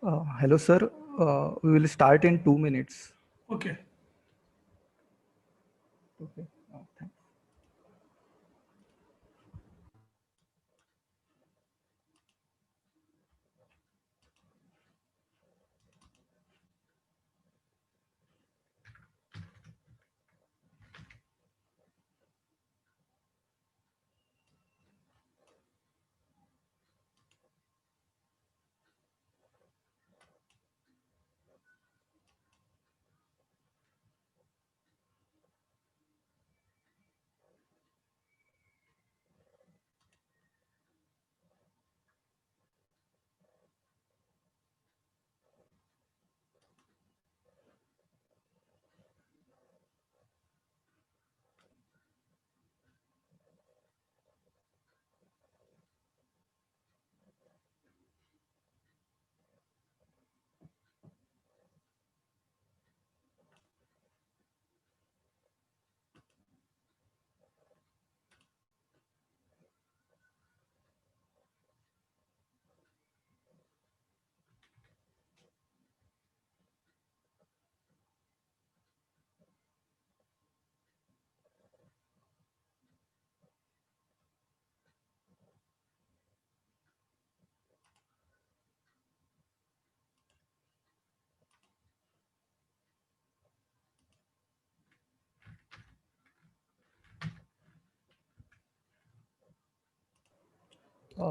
Hello, sir. We will start in 2 minutes. Okay. Okay. Thanks.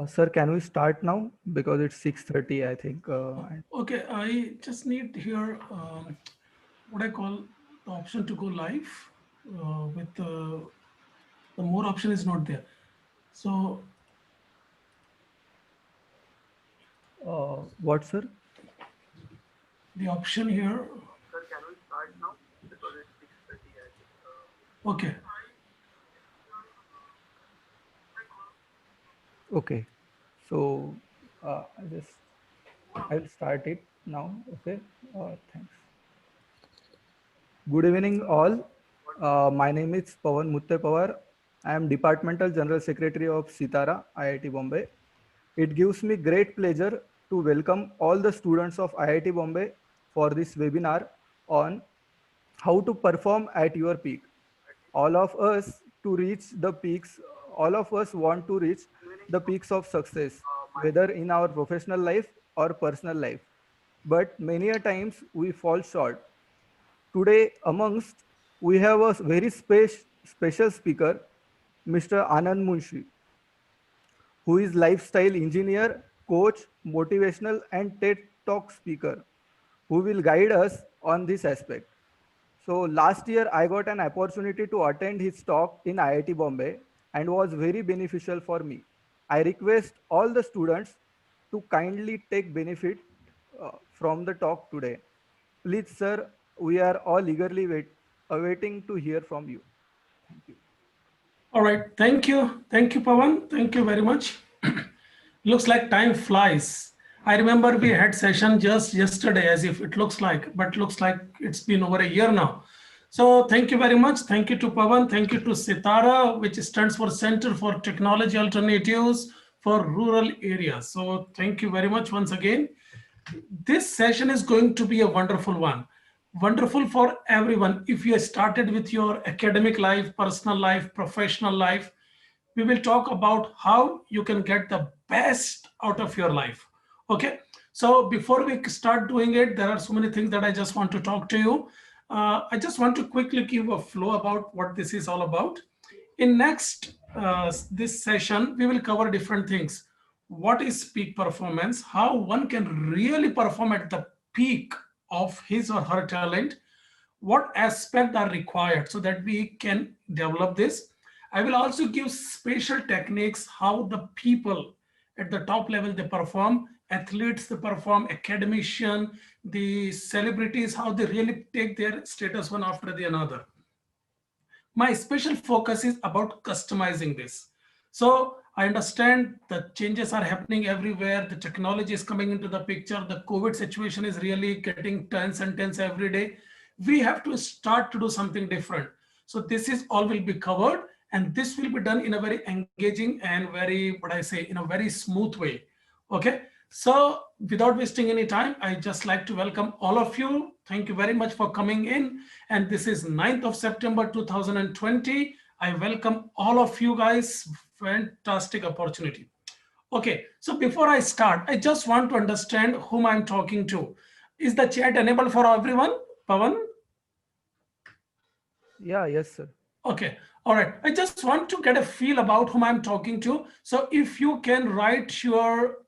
Sir, can we start now? Because it's 6:30, I think. Okay, I just need here what I call the option to go live with the more option is not there. So What, sir? the option here, Sir, can we start now? Because it's 6:30, I think. okay. Okay. So I'll start it now. Okay. Thanks. Good evening, all. My name is Pawan Mutte Pawar. I am Departmental General Secretary of Sitara, IIT Bombay. It gives me great pleasure to welcome all the students of IIT Bombay for this webinar on how to perform at your peak. All of us to reach the peaks, all of us want to reach the peaks of success, whether in our professional life or personal life. But many a times we fall short. Today, amongst, we have a very special speaker, Mr. Anand Munshi, who is lifestyle engineer, coach, motivational, and TED Talk speaker, who will guide us on this aspect. So last year, I got an opportunity to attend his talk in IIT Bombay and was very beneficial for me. I request all the students to kindly take benefit from the talk today. Please, sir, we are all eagerly awaiting to hear from you. Thank you. All right. Thank you, Pawan. Thank you very much. Looks like time flies. I remember we had session just yesterday, as if it looks like, but looks like it's been over a year now. So thank you very much. Thank you to Pawan. Thank you to Sitara, which stands for Center for Technology Alternatives for Rural Areas. So thank you very much once again. This session is going to be a wonderful one. Wonderful for everyone. If you started with your academic life, personal life, professional life, we will talk about how you can get the best out of your life. Okay. So before we start doing it, there are so many things that I just want to talk to you. I just want to quickly give a flow about what this is all about. In next this session, we will cover different things. What is peak performance? How one can really perform at the peak of his or her talent? What aspects are required so that we can develop this? I will also give special techniques how the people at the top level they perform, athletes they perform, academician, the celebrities, how they really take their status one after the another. My special focus is about customizing this. So I understand the changes are happening everywhere. The technology is coming into the picture. The COVID situation is really getting tense and tense every day. We have to start to do something different. So this is all will be covered, and this will be done in a very engaging and very, what I say, in a very smooth way. Okay. So without wasting any time, I just like to welcome all of you. Thank you very much for coming in. And this is 9th of September 2020. I welcome all of you guys. Fantastic opportunity. Okay, so before I start, I just want to understand whom I'm talking to. Is the chat enabled for everyone? Pawan? Yeah, yes, sir. Okay, all right. I just want to get a feel about whom I'm talking to. So if you can write your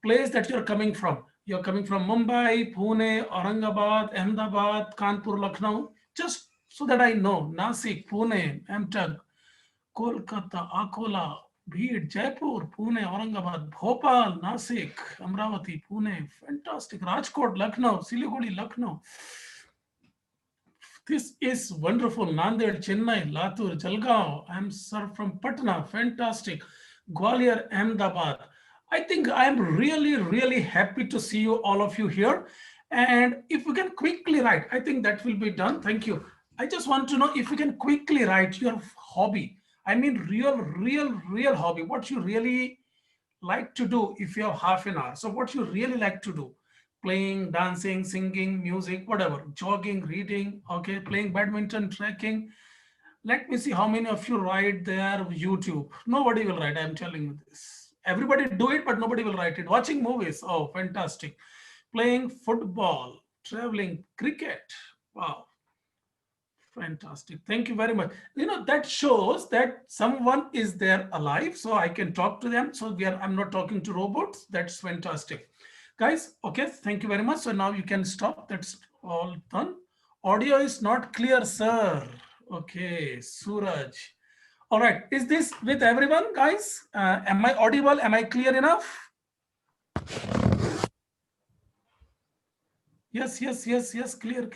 place that you're coming from. You're coming from Mumbai, Pune, Aurangabad, Ahmedabad, Kanpur, Lucknow, just so that I know. Nasik, Pune, Amtag, Kolkata, Akola, Bhid, Jaipur, Pune, Aurangabad, Bhopal, Nasik, Amravati, Pune. Fantastic. Rajkot, Lucknow, Siliguri, Lucknow. This is wonderful. Nanded, Chennai, Latur, Jalgaon. I'm sir from Patna. Fantastic. Gwalior, Ahmedabad. I think I'm really happy to see you, all of you here. And if we can quickly write, I think that will be done. Thank you. I just want to know if you can quickly write your hobby. I mean, real hobby. What you really like to do if you have half an hour. So what you really like to do? Playing, dancing, singing, music, whatever, jogging, reading, okay, playing badminton, trekking. Let me see how many of you write there. YouTube. Nobody will write, I'm telling you this. Everybody do it, but nobody will write it. Watching movies. Oh, fantastic. Playing football, traveling, cricket. Wow. Fantastic. Thank you very much. That shows that someone is there alive, so I can talk to them. So I'm not talking to robots. That's fantastic. Guys, okay, thank you very much. So now you can stop. That's all done. Audio is not clear, sir. Okay, Suraj. All right. Is this with everyone, guys? Am I audible? Am I clear enough? Yes. Clear.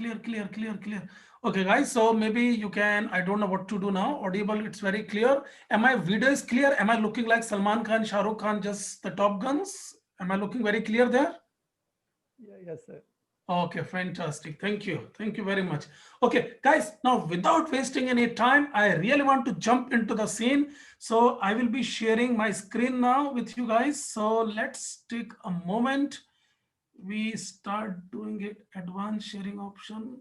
Okay, guys. So maybe you can, I don't know what to do now. Audible, it's very clear. Am my video is clear? Am I looking like Salman Khan, Shah Rukh Khan, just the Top Guns? Am I looking very clear there? Yeah, yes, sir. Okay, fantastic. Thank you. Thank you very much. Okay, guys, now without wasting any time, I really want to jump into the scene. So I will be sharing my screen now with you guys. So let's take a moment. We start doing it. Advanced sharing option,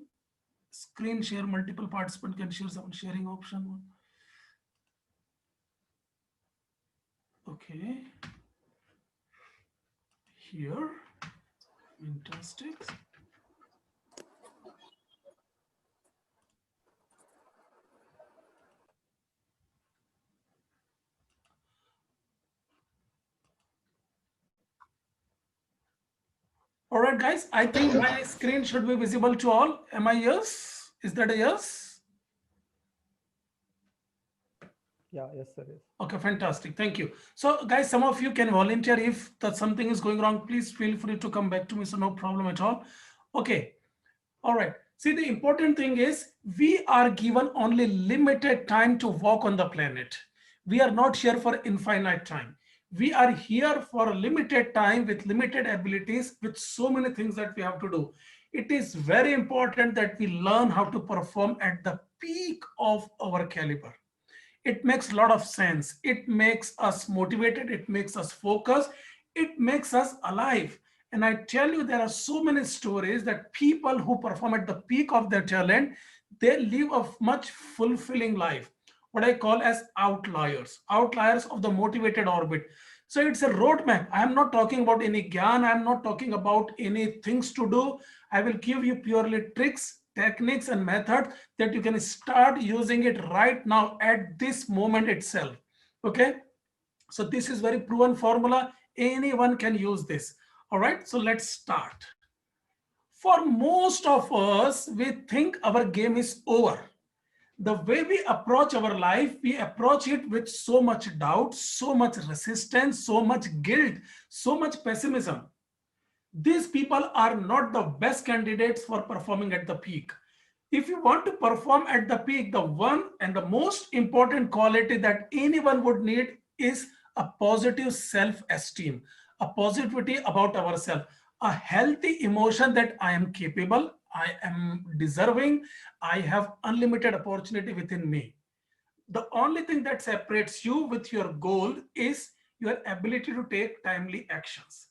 screen share, multiple participant can share some sharing option. Okay. Here, fantastic. All right, guys, I think my screen should be visible to all. Am I yes? Is that a yes? Yeah, yes, sir. Yes. Okay, fantastic. Thank you. So guys, some of you can volunteer if that something is going wrong, please feel free to come back to me. So no problem at all. Okay. All right. See, the important thing is we are given only limited time to walk on the planet. We are not here for infinite time. We are here for a limited time with limited abilities, with so many things that we have to do. It is very important that we learn how to perform at the peak of our caliber. It makes a lot of sense. It makes us motivated. It makes us focused. It makes us alive. And I tell you, there are so many stories that people who perform at the peak of their talent, they live a much fulfilling life. What I call as outliers of the motivated orbit. So it's a roadmap. I am not talking about any gyan. I am not talking about any things to do. I will give you purely tricks, techniques, and methods that you can start using it right now at this moment itself. Okay. So this is very proven formula. Anyone can use this. All right. So let's start. For most of us, we think our game is over. The way we approach our life, we approach it with so much doubt, so much resistance, so much guilt, so much pessimism. These people are not the best candidates for performing at the peak. If you want to perform at the peak, the one and the most important quality that anyone would need is a positive self-esteem, a positivity about ourselves, a healthy emotion that I am capable, I am deserving, I have unlimited opportunity within me. The only thing that separates you with your goal is your ability to take timely actions.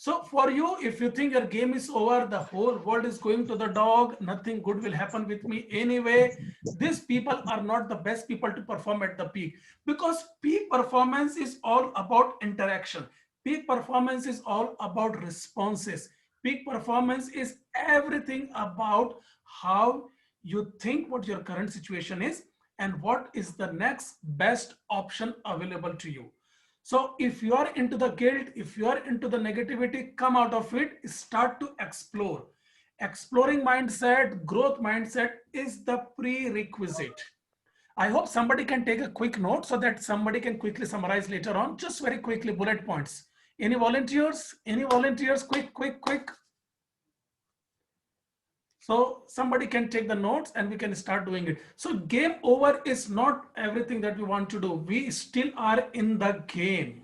So for you, if you think your game is over, the whole world is going to the dog, nothing good will happen with me anyway, these people are not the best people to perform at the peak, because peak performance is all about interaction. Peak performance is all about responses. Peak performance is everything about how you think what your current situation is and what is the next best option available to you. So if you are into the guilt, if you are into the negativity, come out of it, start to explore. Exploring mindset, growth mindset is the prerequisite. I hope somebody can take a quick note so that somebody can quickly summarize later on, just very quickly, bullet points. Any volunteers? Any volunteers? Quick, quick, quick. So somebody can take the notes and we can start doing it. So game over is not everything that we want to do. We still are in the game.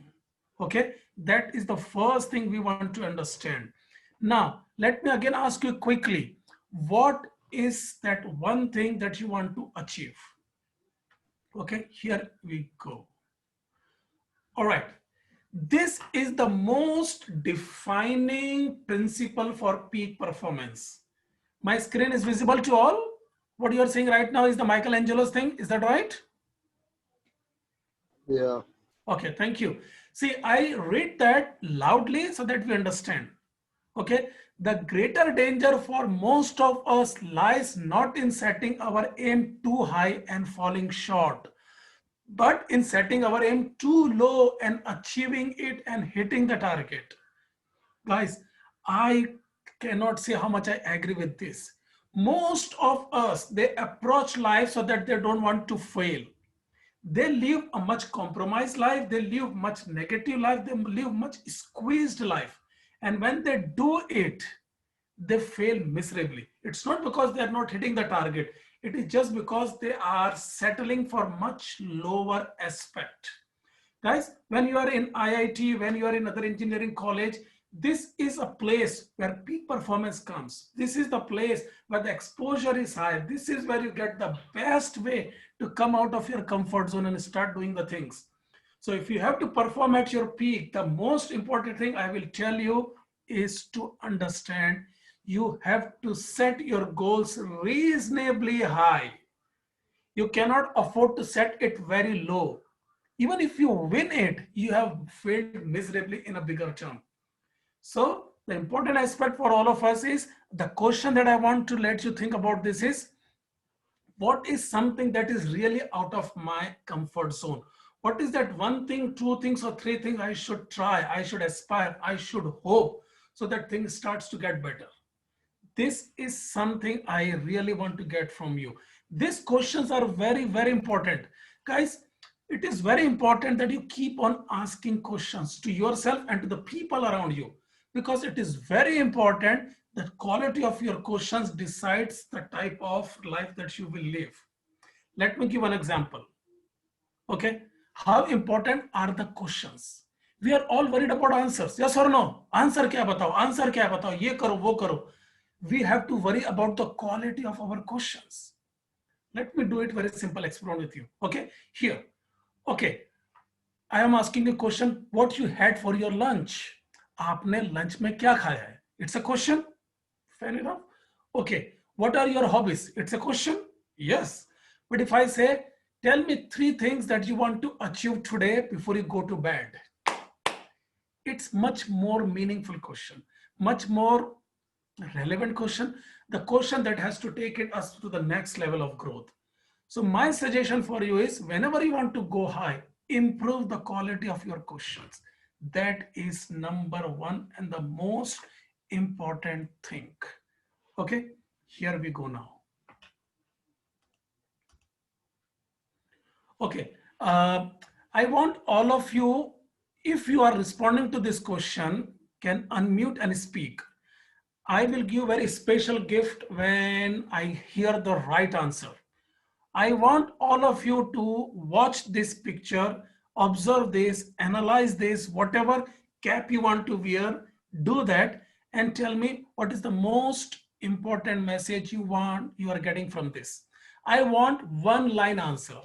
Okay, that is the first thing we want to understand. Now, let me again ask you quickly, what is that one thing that you want to achieve? Okay, here we go. All right. This is the most defining principle for peak performance. My screen is visible to all. What you are seeing right now is the Michelangelo's thing. Is that right? Yeah. Okay, thank you. See, I read that loudly so that we understand. Okay, the greater danger for most of us lies not in setting our aim too high and falling short, but in setting our aim too low and achieving it and hitting the target. Guys, I cannot say how much I agree with this. Most of us, they approach life so that they don't want to fail. They live a much compromised life, they live much negative life, they live much squeezed life. And when they do it, they fail miserably. It's not because they are not hitting the target. It is just because they are settling for much lower aspect. Guys, when you are in IIT, when you are in other engineering college, this is a place where peak performance comes. This is the place where the exposure is high. This is where you get the best way to come out of your comfort zone and start doing the things. So if you have to perform at your peak, the most important thing I will tell you is to understand you have to set your goals reasonably high. You cannot afford to set it very low. Even if you win it, you have failed miserably in a bigger term. So the important aspect for all of us is, the question that I want to let you think about this is, what is something that is really out of my comfort zone? What is that one thing, two things, or three things I should try, I should aspire, I should hope, so that things starts to get better? This is something I really want to get from you. These questions are very, very important. Guys, it is very important that you keep on asking questions to yourself and to the people around you, because it is very important that quality of your questions decides the type of life that you will live. Let me give an example. Okay, how important are the questions? We are all worried about answers. Yes or no? Answer kya batao? Answer kya batao? Ye karo, wo karo. We have to worry about the quality of our questions. Let me do it very simple experiment with you. Okay, here. Okay, I am asking a question. What you had for your lunch? आपने lunch में क्या खाया है? It's a question. Fair enough. Okay, what are your hobbies? It's a question. Yes. But if I say, tell me three things that you want to achieve today before you go to bed, it's much more meaningful question, much more relevant question, the question that has to take us to the next level of growth. So my suggestion for you is, whenever you want to go high, improve the quality of your questions. That is number one and the most important thing. Okay, here we go now. Okay, I want all of you, if you are responding to this question, can unmute and speak. I will give a very special gift when I hear the right answer. I want all of you to watch this picture, observe this, analyze this, whatever cap you want to wear, do that and tell me what is the most important message you are getting from this. I want one line answer.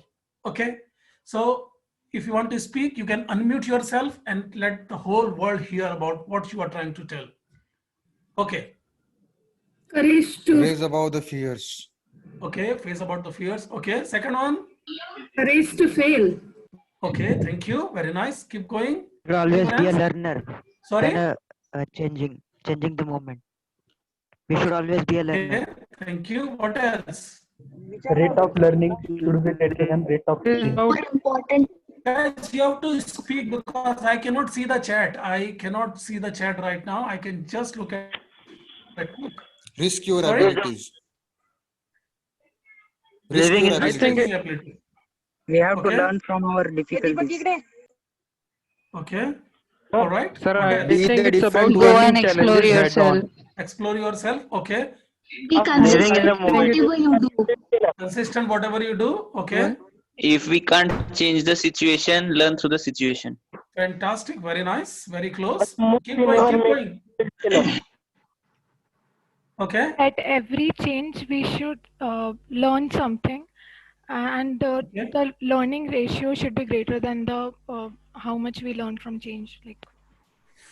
Okay, so If you want to speak, you can unmute yourself and let the whole world hear about what you are trying to tell. Okay. Courage to Raise above the fears. Okay, face about the fears. Okay, second one. courage to fail. Okay, thank you. Very nice. Keep going. Should always Anyone be a else? learner Sorry? than changing the moment. We should always be a learner. Okay, thank you. What else? Rate of learning should be greater than rate of change. Guys, you have to speak because I cannot see the chat. I cannot see the chat right now. I can just look at it. Risk your Sorry? abilities. Risk Living your in- I think abilities. ability. We have to Okay. learn from our difficulties. Okay. All right. Sir, What I else? think Think it's it's about go and learning explore challenges head yourself. on. Explore yourself. Okay. Be Living consistent in the moment. whatever you do. Consistent, whatever you do. Okay. If we can't change the situation, learn through the situation. Fantastic. Very nice. Very close. Keep going. Keep going. Okay. At every change, we should learn something, and Okay. the learning ratio should be greater than the how much we learn from change. Like,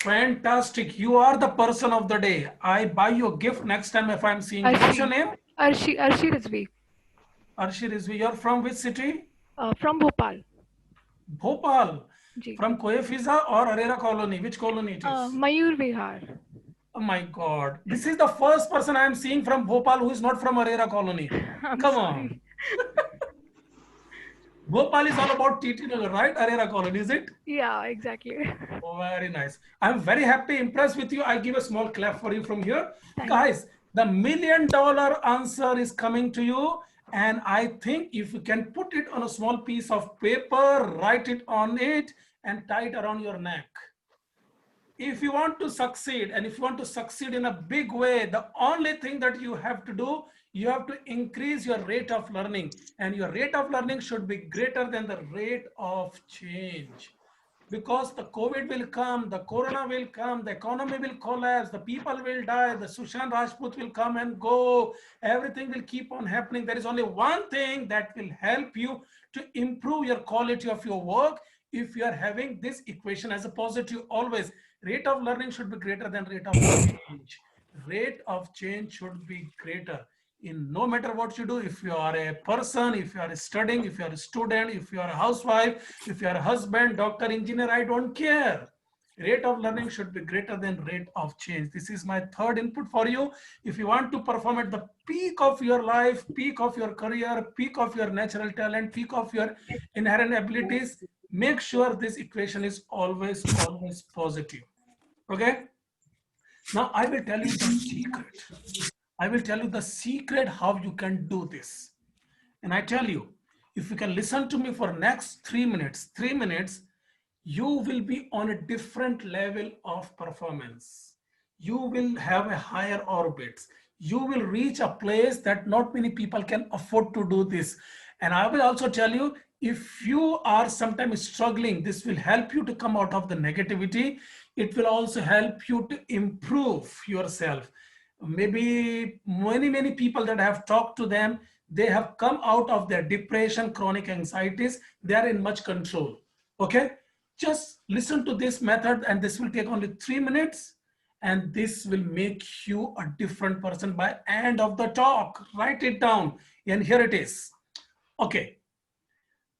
Fantastic. You are the person of the day. I buy you a gift next time if I'm seeing you. What's your name? Arshi Rizvi, Arshi Rizvi. You're from which city? from Bhopal. Bhopal. Ji. From Koyefiza or Arera colony? Which colony it is? Mayur Vihar. Oh my God. This is the first person I am seeing from Bhopal who is not from Arera colony. I'm Come sorry. on. Bhopal is all about TT Nagar, right? Arera colony, is it? Yeah, exactly. Oh, very nice. I'm very happy, impressed with you. I give a small clap for you from here. Thank Guys, the $1 million answer is coming to you. And I think if you can put it on a small piece of paper, write it on it and tie it around your neck. If you want to succeed, and if you want to succeed in a big way, the only thing that you have to do, you have to increase your rate of learning, and your rate of learning should be greater than the rate of change. Because the COVID will come, the corona will come, the economy will collapse, the people will die, the Sushant Rajput will come and go, everything will keep on happening. There is only one thing that will help you to improve your quality of your work. If you are having this equation as a positive always, rate of learning should be greater than rate of change. Rate of change should be greater. In no matter what you do, if you are a person, if you are studying, if you are a student, if you are a housewife, if you are a husband, doctor, engineer, I don't care. Rate of learning should be greater than rate of change. This is my third input for you. If you want to perform at the peak of your life, peak of your career, peak of your natural talent, peak of your inherent abilities, make sure this equation is always positive. Okay? Now I will tell you the secret. I will tell you the secret how you can do this. And I tell you, if you can listen to me for next 3 minutes, you will be on a different level of performance. You will have a higher orbit. You will reach a place that not many people can afford to do this. And I will also tell you, if you are sometimes struggling, this will help you to come out of the negativity. It will also help you to improve yourself. Maybe many people that I have talked to them, they have come out of their depression, chronic anxieties. They are in much control. Okay, just listen to this method, and this will take only 3 minutes, and this will make you a different person by end of the talk. Write it down, and here it is. Okay,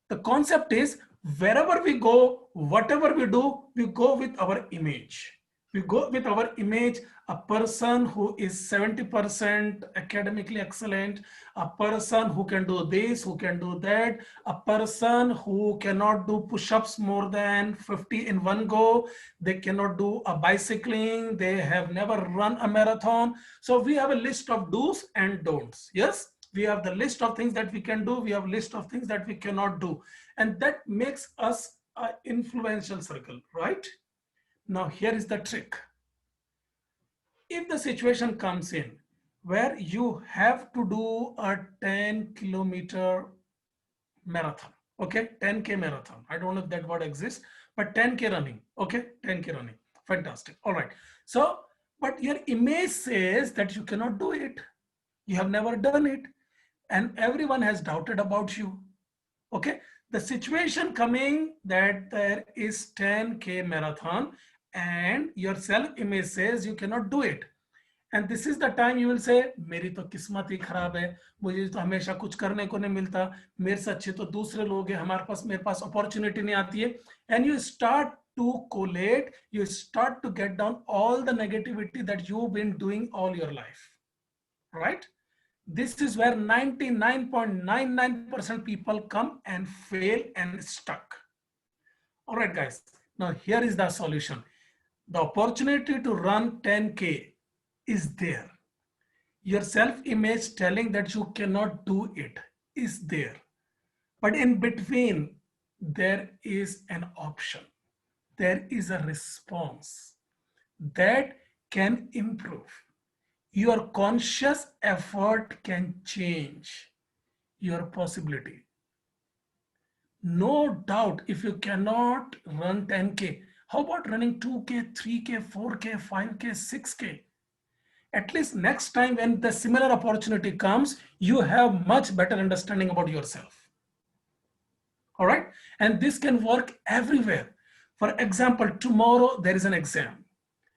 the concept is, wherever we go, whatever we do, we go with our image. We go with our image. A person who is 70% academically excellent, a person who can do this, who can do that, a person who cannot do push-ups more than 50 in one go, they cannot do a bicycling, they have never run a marathon. So we have a list of do's and don'ts. Yes, we have the list of things that we can do, we have a list of things that we cannot do, and that makes us an influential circle, right? Now here is the trick. If the situation comes in where you have to do a 10-kilometer marathon, okay, 10K marathon, I don't know if that word exists, but 10K running, okay, 10K running, fantastic. All right, so, but your image says that you cannot do it. You have never done it, and everyone has doubted about you. Okay, The situation coming that there is 10K marathon and your self-image says you cannot do it. And this is the time you will say, मेरी तो किस्मत ही खराब है, मुझे तो हमेशा कुछ करने को नहीं मिलता, मेरे से अच्छे तो दूसरे लोग हैं, मेरे पास अपॉर्चुनिटी नहीं आती है. And you start to collate, you start to get down all the negativity that you've been doing all your life, right? This is where 99.99% people come and fail and stuck. All right, guys. Now here is the solution. The opportunity to run 10K is there. Your self-image telling that you cannot do it is there. But in between, there is an option. There is a response that can improve. Your conscious effort can change your possibility. No doubt, if you cannot run 10K, how about running 2K, 3K, 4K, 5K, 6K? At least next time when the similar opportunity comes, you have much better understanding about yourself. All right? And this can work everywhere. For example, tomorrow there is an exam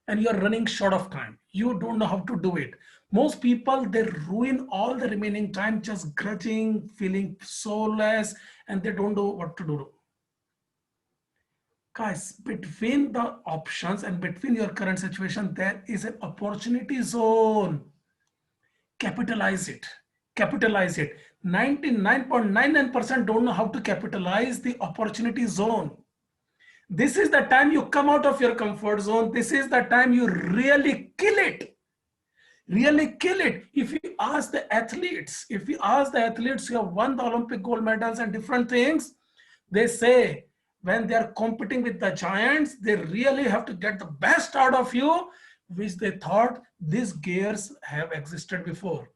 and you're running short of time. You don't know how to do it. Most people, they ruin all the remaining time just grudging, feeling soulless, and they don't know what to do. Guys, between the options and between your current situation, there is an opportunity zone. Capitalize it. Capitalize it. 99.99% don't know how to capitalize the opportunity zone. This is the time you come out of your comfort zone. This is the time you really kill it. Really kill it. If you ask the athletes, who have won the Olympic gold medals and different things, they say when they are competing with the giants, they really have to get the best out of you, which they thought these gears have existed before.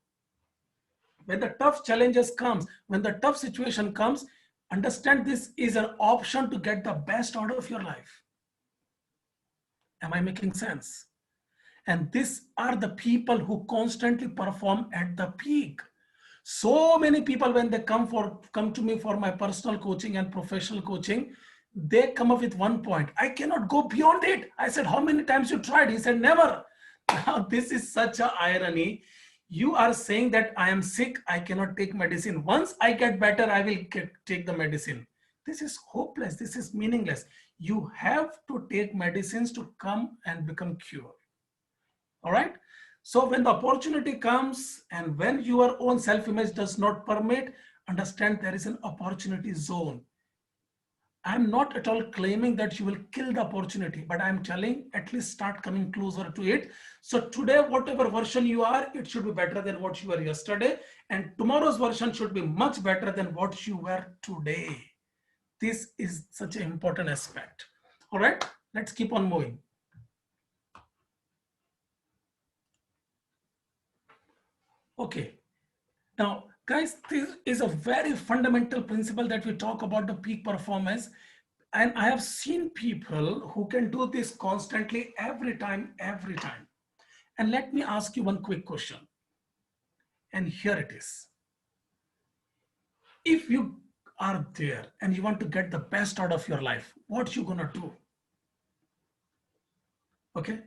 When the tough challenges comes, when the tough situation comes, understand this is an option to get the best out of your life. Am I making sense? And these are the people who constantly perform at the peak. So many people, when they come to me for my personal coaching and professional coaching, they come up with one point: I cannot go beyond it. I said, how many times you tried? He said, never. Now, this is such an irony. You are saying that I am sick, I cannot take medicine. Once I get better, I will take the medicine. This is hopeless. This is meaningless. You have to take medicines to come and become cured. All right. So when the opportunity comes and when your own self-image does not permit, understand there is an opportunity zone. I'm not at all claiming that you will kill the opportunity, but I'm telling at least start coming closer to it. So today, whatever version you are, it should be better than what you were yesterday. And tomorrow's version should be much better than what you were today. This is such an important aspect. All right, let's keep on moving. Okay, now guys, this is a very fundamental principle that we talk about the peak performance. And I have seen people who can do this constantly every time. And let me ask you one quick question. And here it is. If you are there and you want to get the best out of your life, what you gonna do? Okay.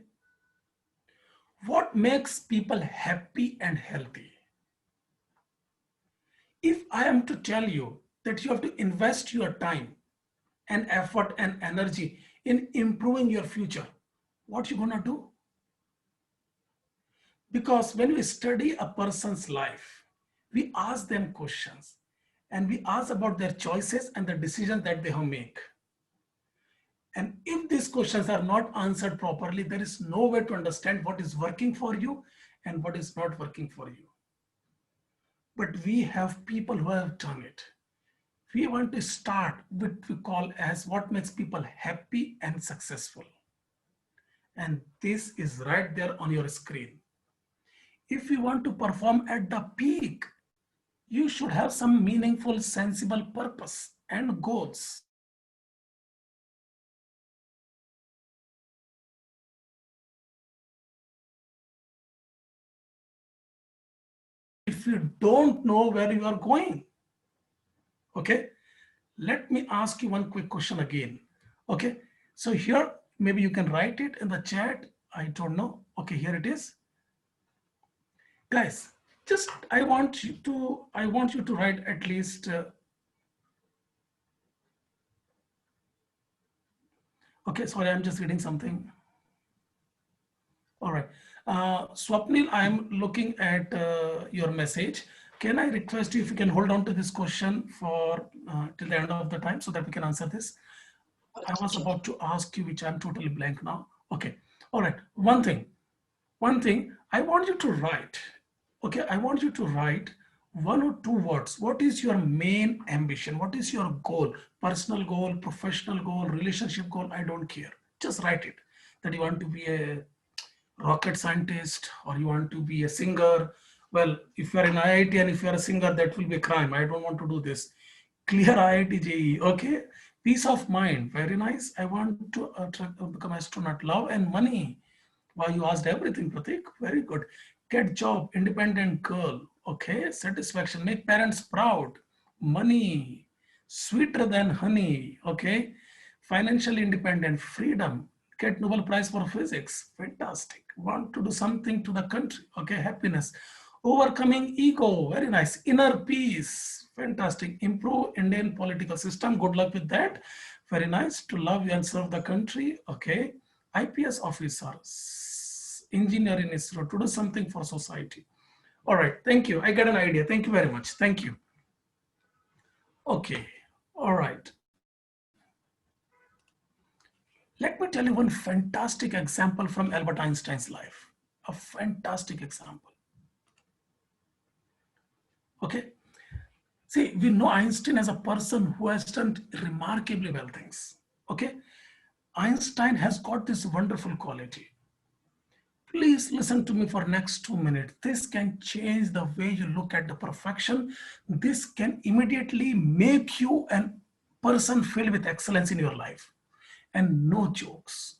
What makes people happy and healthy? If I am to tell you that you have to invest your time and effort and energy in improving your future, what you gonna do? Because when we study a person's life, we ask them questions and we ask about their choices and the decisions that they have made. And if these questions are not answered properly, there is no way to understand what is working for you and what is not working for you. But we have people who have done it. We want to start with what we call as what makes people happy and successful. And this is right there on your screen. If you want to perform at the peak, you should have some meaningful, sensible purpose and goals. If you don't know where you are going, okay, let me ask you one quick question again. Okay, so here, maybe you can write it in the chat. I don't know. Okay, here it is. Guys, just I want you to write at least okay, sorry, I'm just reading something. All right. Swapnil, I'm looking at your message. Can I request you if you can hold on to this question for till the end of the time so that we can answer this? I was about to ask you, which I'm totally blank now. Okay. All right. One thing I want you to write. Okay. I want you to write 1 or 2 words. What is your main ambition? What is your goal? Personal goal, professional goal, relationship goal? I don't care. Just write it. That you want to be a rocket scientist or you want to be a singer. Well, if you're in IIT and if you're a singer, that will be a crime. I don't want to do this. Clear IIT JEE, okay? Peace of mind, very nice. I want to become astronaut. Love and money. Wow, you asked everything, Pratik. Very good. Get job, independent girl. Okay, satisfaction, make parents proud. Money, sweeter than honey. Okay, financially independent, freedom. Get Nobel Prize for Physics. Fantastic. Want to do something to the country. Okay, happiness. Overcoming ego. Very nice. Inner peace. Fantastic. Improve Indian political system. Good luck with that. Very nice. To love and serve the country. Okay. IPS officer. Engineer in ISRO. To do something for society. All right. Thank you. I get an idea. Thank you very much. Thank you. Okay. All right. Let me tell you one fantastic example from Albert Einstein's life. A fantastic example. Okay. See, we know Einstein as a person who has done remarkably well things. Okay. Einstein has got this wonderful quality. Please listen to me for next 2 minutes. This can change the way you look at the perfection. This can immediately make you a person filled with excellence in your life. And no jokes.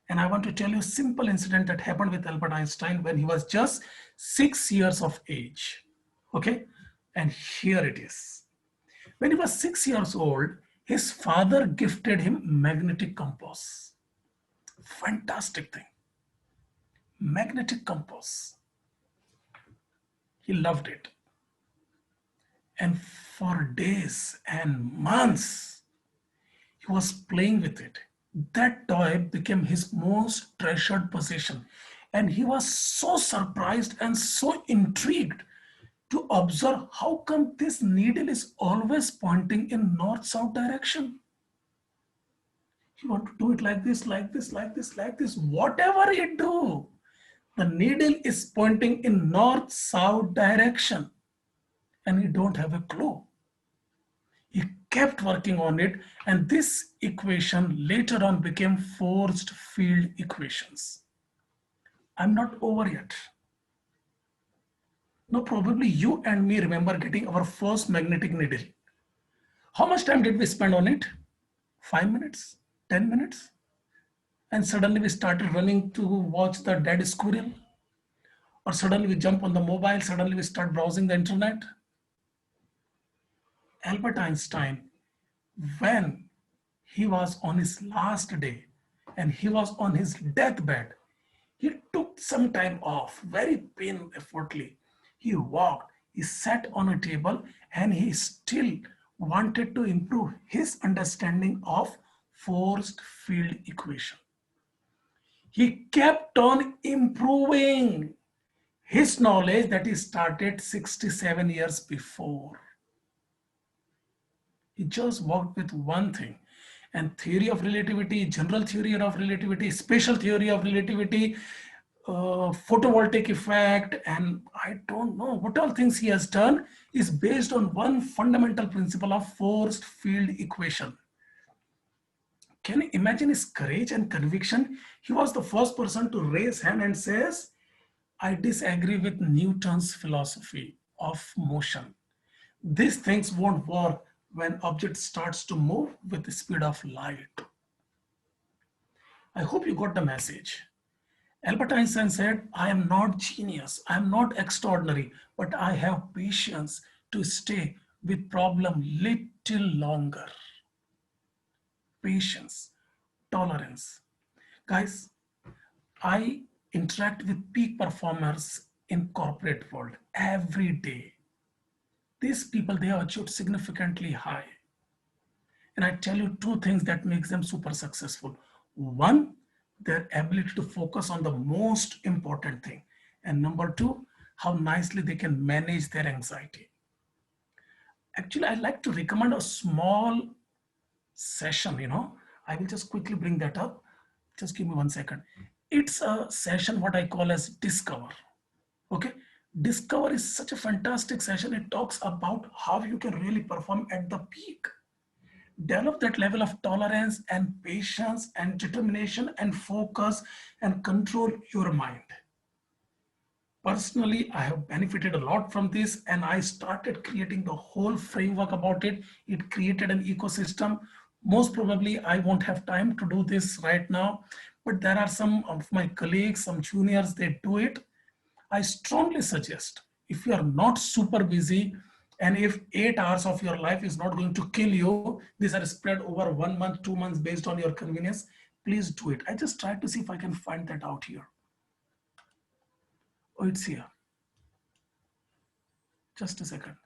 And I want to tell you a simple incident that happened with Albert Einstein when he was just 6 years of age. Okay. And here it is. When he was 6 years old, his father gifted him magnetic compass. Fantastic thing. Magnetic compass. He loved it. And for days and months, he was playing with it. That toy became his most treasured possession. And he was so surprised and so intrigued to observe how come this needle is always pointing in north-south direction. You want to do it like this, like this, like this, like this, whatever you do, the needle is pointing in north-south direction and you don't have a clue. He kept working on it and this equation later on became forced field equations. I'm not over yet. No, probably you and me remember getting our first magnetic needle. How much time did we spend on it? 5 minutes, 10 minutes? And suddenly we started running to watch the dead squirrel. Or suddenly we jump on the mobile, suddenly we start browsing the internet. Albert Einstein, when he was on his last day and he was on his deathbed, he took some time off, very painfully. He walked, he sat on a table and he still wanted to improve his understanding of forced field equation. He kept on improving his knowledge that he started 67 years before. He just worked with one thing. And theory of relativity, general theory of relativity, special theory of relativity, photovoltaic effect, and I don't know what all things he has done is based on one fundamental principle of forced field equation. Can you imagine his courage and conviction? He was the first person to raise hand and says, I disagree with Newton's philosophy of motion. These things won't work when object starts to move with the speed of light. I hope you got the message. Albert Einstein said, I am not genius, I am not extraordinary, but I have patience to stay with problem little longer. Patience, tolerance. Guys, I interact with peak performers in corporate world every day. These people, they have achieved significantly high. And I tell you two things that makes them super successful. One, their ability to focus on the most important thing. And number two, how nicely they can manage their anxiety. Actually, I'd like to recommend a small session, I will just quickly bring that up. Just give me 1 second. It's a session, what I call as Discover. Okay. Discover is such a fantastic session. It talks about how you can really perform at the peak. Develop that level of tolerance and patience and determination and focus and control your mind. Personally, I have benefited a lot from this, and I started creating the whole framework about it. It created an ecosystem. Most probably, I won't have time to do this right now, but there are some of my colleagues, some juniors, they do it. I strongly suggest, if you are not super busy, and if 8 hours of your life is not going to kill you, these are spread over 1 month, 2 months based on your convenience, please do it. I just tried to see if I can find that out here. Oh, it's here. Just a second.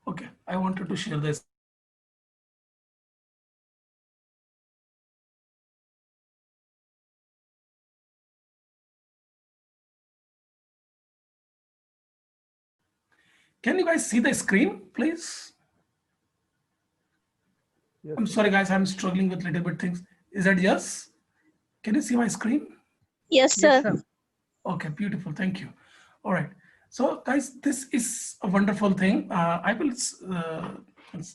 Okay, I wanted to share this. Can you guys see the screen, please? Yes, I'm sorry, guys, I'm struggling with little bit things. Is that yes? Can you see my screen? Yes, sir. Okay, beautiful. Thank you. All right. So, guys, this is a wonderful thing. I will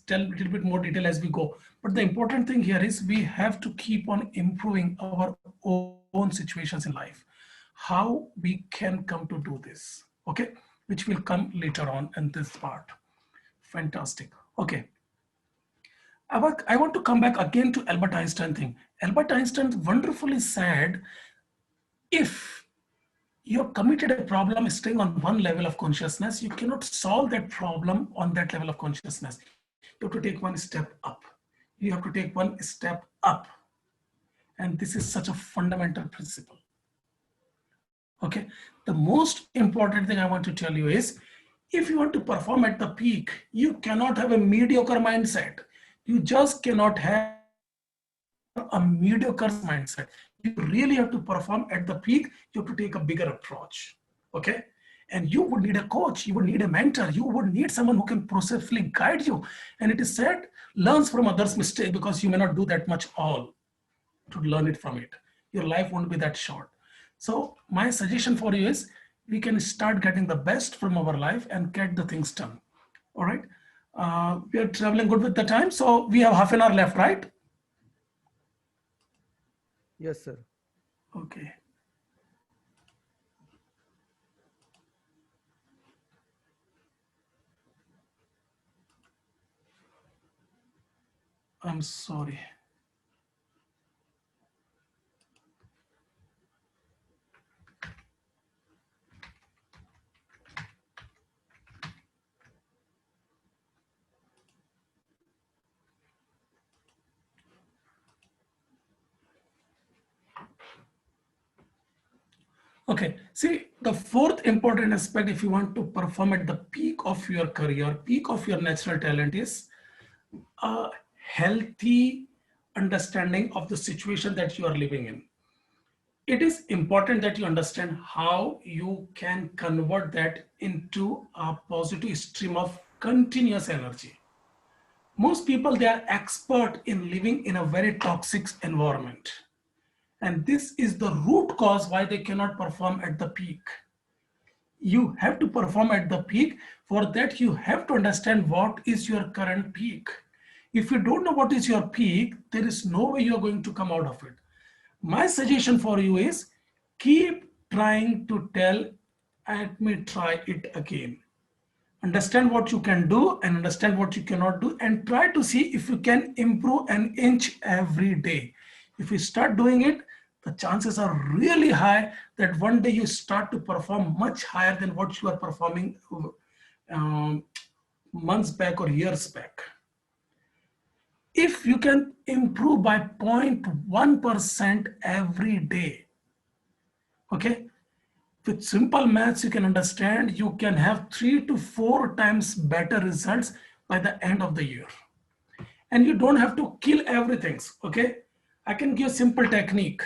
tell a little bit more detail as we go. But the important thing here is we have to keep on improving our own situations in life. How we can come to do this, okay? Which will come later on in this part. Fantastic. Okay. I want to come back again to Albert Einstein thing. Albert Einstein wonderfully said, if you're committed a problem staying on one level of consciousness, you cannot solve that problem on that level of consciousness. You have to take one step up. You have to take one step up. And this is such a fundamental principle. Okay. The most important thing I want to tell you is, if you want to perform at the peak, you cannot have a mediocre mindset. You just cannot have a mediocre mindset. You really have to perform at the peak. You have to take a bigger approach. Okay. And you would need a coach. You would need a mentor. You would need someone who can processfully guide you. And it is said, learns from others' mistake, because you may not do that much all to learn it from it. Your life won't be that short. So my suggestion for you is, we can start getting the best from our life and get the things done. All right. We are traveling good with the time. So we have half an hour left, right? yes, sir. Okay. I'm sorry. Okay, see, the fourth important aspect, if you want to perform at the peak of your career, peak of your natural talent, is a healthy understanding of the situation that you are living in. It is important that you understand how you can convert that into a positive stream of continuous energy. Most people, they are expert in living in a very toxic environment. And this is the root cause why they cannot perform at the peak. You have to perform at the peak. For that, you have to understand what is your current peak. If you don't know what is your peak, there is no way you're going to come out of it. My suggestion for you is keep trying to tell, let me try it again. Understand what you can do and understand what you cannot do, and try to see if you can improve an inch every day. If you start doing it, the chances are really high that one day you start to perform much higher than what you are performing months back or years back. If you can improve by 0.1% every day, okay, with simple maths, you can understand you can have 3 to 4 times better results by the end of the year. And you don't have to kill everything, okay? I can give a simple technique.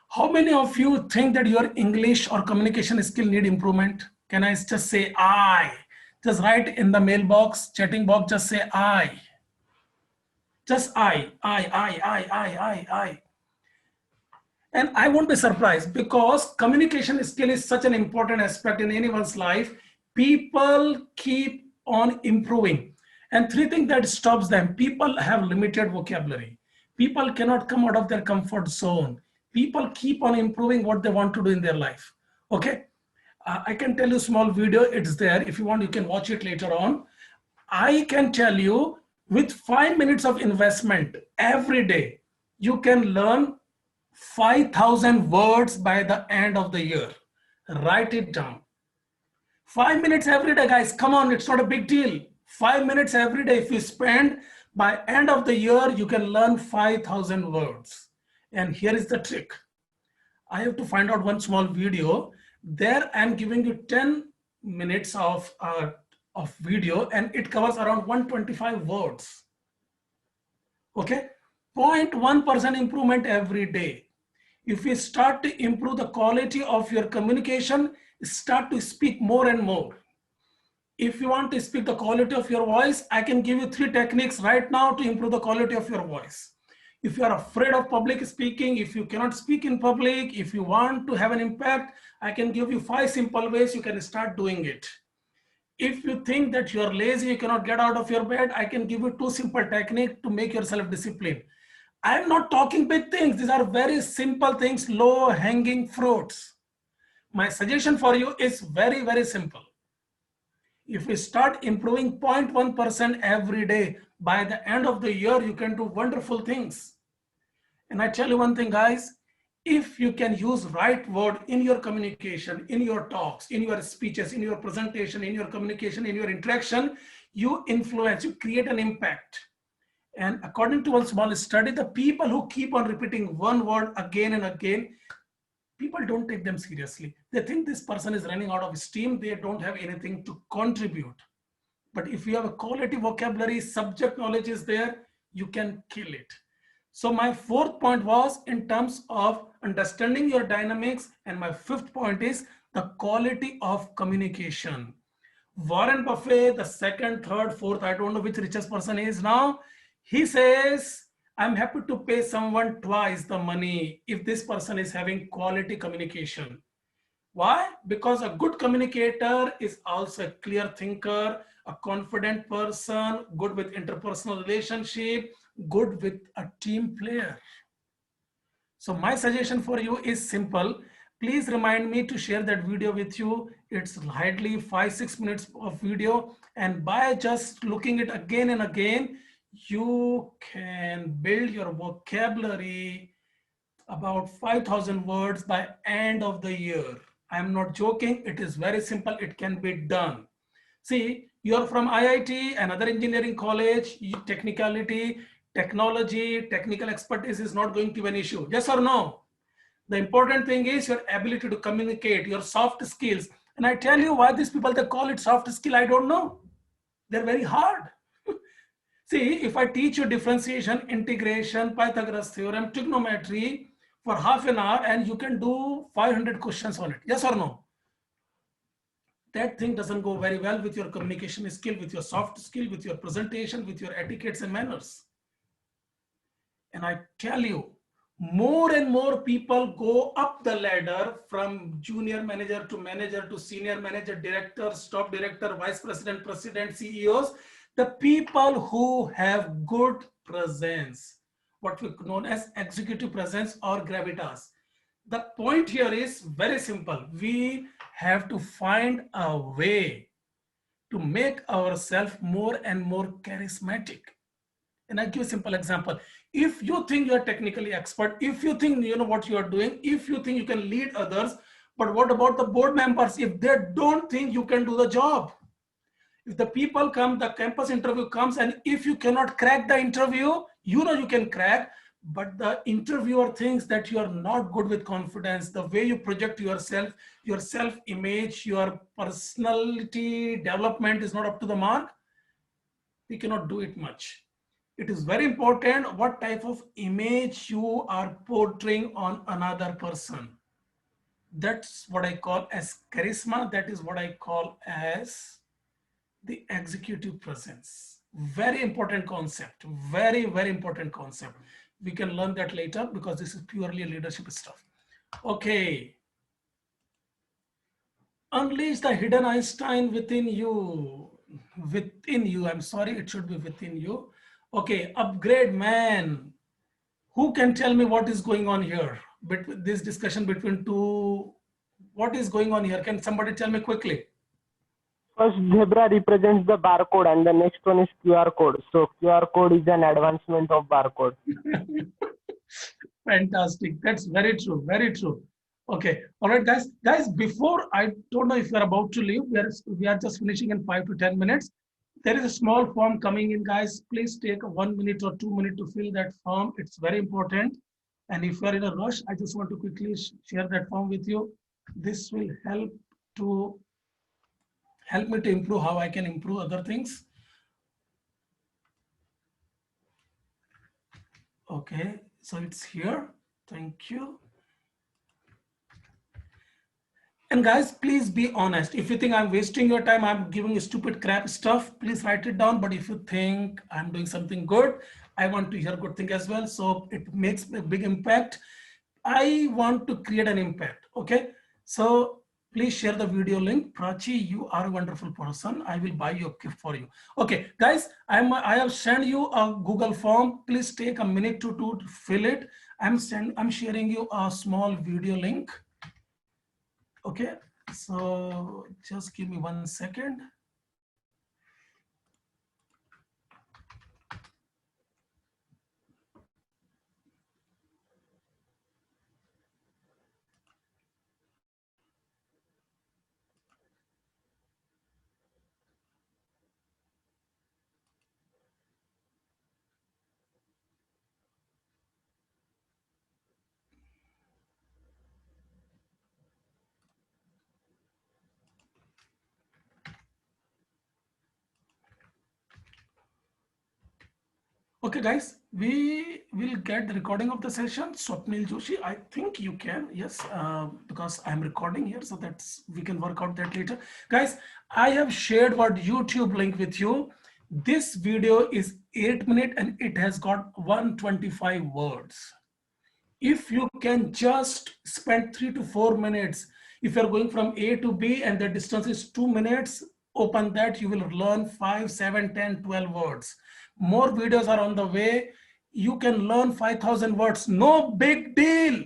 How many of you think that your English or communication skill need improvement? Can I just say I? Just write in the mailbox, chatting box, just say I. Just I. And I won't be surprised, because communication skill is such an important aspect in anyone's life. People keep on improving. And 3 things that stops them: people have limited vocabulary. People cannot come out of their comfort zone. People keep on improving what they want to do in their life. Okay. I can tell you a small video. It's there. If you want, you can watch it later on. I can tell you, with 5 minutes of investment every day, you can learn 5,000 words by the end of the year. Write it down. 5 minutes every day, guys. Come on, it's not a big deal. 5 minutes every day. If you spend, by end of the year, you can learn 5,000 words. And here is the trick. I have to find out one small video. There I'm giving you 10 minutes of video, and it covers around 125 words. Okay, 0.1% improvement every day. If you start to improve the quality of your communication, start to speak more and more. If you want to speak the quality of your voice, I can give you 3 techniques right now to improve the quality of your voice. If you are afraid of public speaking, if you cannot speak in public, if you want to have an impact, I can give you 5 simple ways you can start doing it. If you think that you are lazy, you cannot get out of your bed, I can give you 2 simple techniques to make yourself disciplined. I'm not talking big things. These are very simple things, low hanging fruits. My suggestion for you is very, very simple. If we start improving 0.1% every day, by the end of the year, you can do wonderful things. And I tell you one thing, guys, if you can use right word in your communication, in your talks, in your speeches, in your presentation, in your communication, in your interaction, you influence, you create an impact. And according to one small study, the people who keep on repeating one word again and again, people don't take them seriously. They think this person is running out of steam. They don't have anything to contribute. But if you have a quality vocabulary, subject knowledge is there, you can kill it. So my 4th point was in terms of understanding your dynamics. And my 5th point is the quality of communication. Warren Buffett, the 2nd, 3rd, 4th, I don't know which richest person is now. He says, I'm happy to pay someone twice the money if this person is having quality communication. Why? Because a good communicator is also a clear thinker, a confident person, good with interpersonal relationship, good with a team player. So my suggestion for you is simple. Please remind me to share that video with you. It's hardly 5-6 minutes of video. And by just looking at it again and again, you can build your vocabulary about 5,000 words by end of the year. I'm not joking. It is very simple. It can be done. See, you're from IIT, another engineering college, technicality, technology, technical expertise is not going to be an issue. Yes or no? The important thing is your ability to communicate, your soft skills. And I tell you why these people, they call it soft skill, I don't know. They're very hard. See, if I teach you differentiation, integration, Pythagoras theorem, trigonometry for half an hour, and you can do 500 questions on it. Yes or no? That thing doesn't go very well with your communication skill, with your soft skill, with your presentation, with your etiquettes and manners. And I tell you, more and more people go up the ladder from junior manager to senior manager, director, top director, vice president, president, CEOs. The people who have good presence, what we known as executive presence or gravitas. The point here is very simple. We have to find a way to make ourselves more and more charismatic. And I give a simple example. If you think you're technically expert, if you think you know what you are doing, if you think you can lead others, but what about the board members if they don't think you can do the job? If the people come, the campus interview comes, and if you cannot crack the interview, you know you can crack, but the interviewer thinks that you are not good with confidence, the way you project yourself, your self-image, your personality development is not up to the mark, we cannot do it much. It is very important what type of image you are portraying on another person. That's what I call as charisma. That is what I call as the executive presence. Very important concept. Very, very important concept. We can learn that later because this is purely leadership stuff. Okay. Unleash the hidden Einstein within you. Within you. I'm sorry, it should be within you. Okay, upgrade man. Who can tell me what is going on here? But this discussion between two, what is going on here? Can somebody tell me quickly? First, zebra represents the barcode and the next one is QR code. So QR code is an advancement of barcode. Fantastic. That's very true. Very true. Okay. All right, guys. Guys, before, I don't know if you're about to leave. We are just finishing in 5 to 10 minutes. There is a small form coming in, guys. Please take 1 minute or 2 minutes to fill that form. It's very important. And if you're in a rush, I just want to quickly share that form with you. This will help me to improve how I can improve other things. Okay, so it's here. Thank you. And guys, please be honest. If you think I'm wasting your time, I'm giving you stupid crap stuff, please write it down. But if you think I'm doing something good, I want to hear good thing as well. So it makes a big impact. I want to create an impact. Okay. So please share the video link. Prachi, you are a wonderful person. I will buy you a gift for you. Okay, guys, I have sent you a Google form. Please take a minute to fill it. I'm sharing you a small video link. Okay, so just give me 1 second. Okay, guys, we will get the recording of the session. Swapnil Joshi, I think you can, yes, because I'm recording here, so we can work out that later. Guys, I have shared what YouTube link with you. This video is 8 minutes and it has got 125 words. If you can just spend 3 to 4 minutes, if you're going from A to B and the distance is 2 minutes, open that, you will learn 5, 7, 10, 12 words. More videos are on the way. You can learn 5,000 words, no big deal.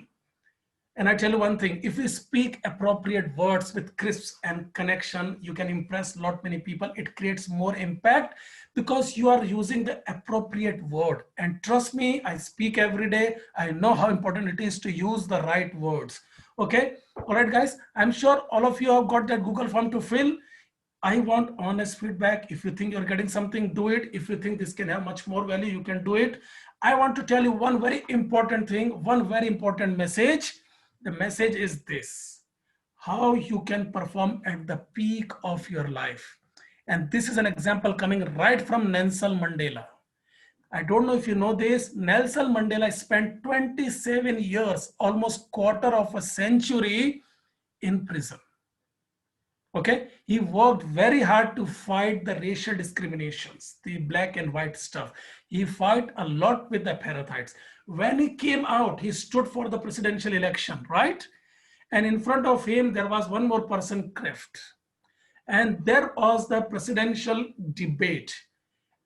And I tell you one thing, if you speak appropriate words with crisp and connection, you can impress a lot many people. It creates more impact because you are using the appropriate word. And trust me, I speak every day. I know how important it is to use the right words. Okay. All right, guys, I'm sure all of you have got that Google form to fill. I want honest feedback. If you think you're getting something, do it. If you think this can have much more value, you can do it. I want to tell you one very important thing, one very important message. The message is this: how you can perform at the peak of your life. And this is an example coming right from Nelson Mandela. I don't know if you know this. Nelson Mandela spent 27 years, almost quarter of a century in prison. Okay, he worked very hard to fight the racial discriminations, the black and white stuff. He fought a lot with the apartheids. When he came out, he stood for the presidential election, right? And in front of him, there was one more person, Kraft. And there was the presidential debate.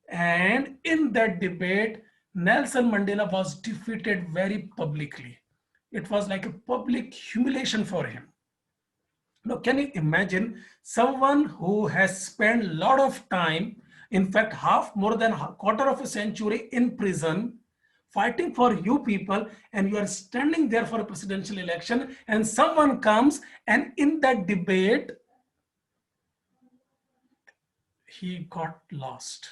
And in that debate, Nelson Mandela was defeated very publicly. It was like a public humiliation for him. Now, can you imagine someone who has spent a lot of time, in fact, more than a quarter of a century in prison, fighting for you people, and you are standing there for a presidential election, and someone comes and in that debate, he got lost.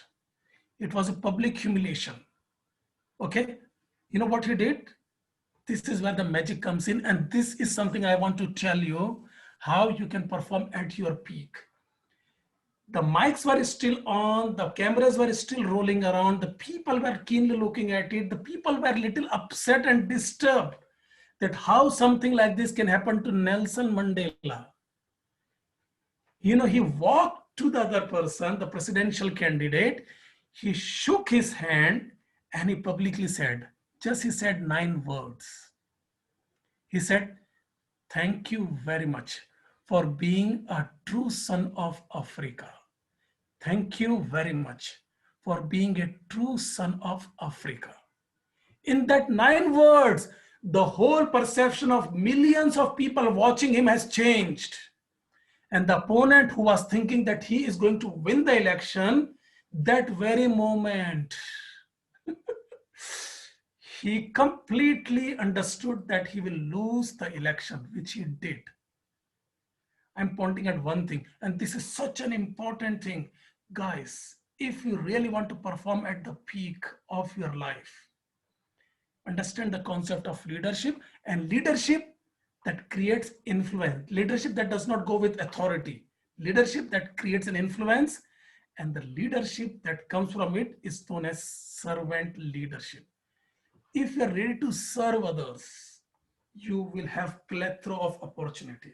It was a public humiliation. Okay, you know what he did? This is where the magic comes in, and this is something I want to tell you how you can perform at your peak. The mics were still on, the cameras were still rolling around, the people were keenly looking at it, the people were a little upset and disturbed that how something like this can happen to Nelson Mandela. You know, he walked to the other person, the presidential candidate, he shook his hand and he publicly said, he said 9 words. He said, "Thank you very much for being a true son of Africa. Thank you very much for being a true son of Africa." In that 9 words, the whole perception of millions of people watching him has changed. And the opponent who was thinking that he is going to win the election, that very moment, he completely understood that he will lose the election, which he did. I'm pointing at one thing, and this is such an important thing. Guys, if you really want to perform at the peak of your life, understand the concept of leadership, and leadership that creates influence. Leadership that does not go with authority. Leadership that creates an influence, and the leadership that comes from it is known as servant leadership. If you're ready to serve others, you will have plethora of opportunity.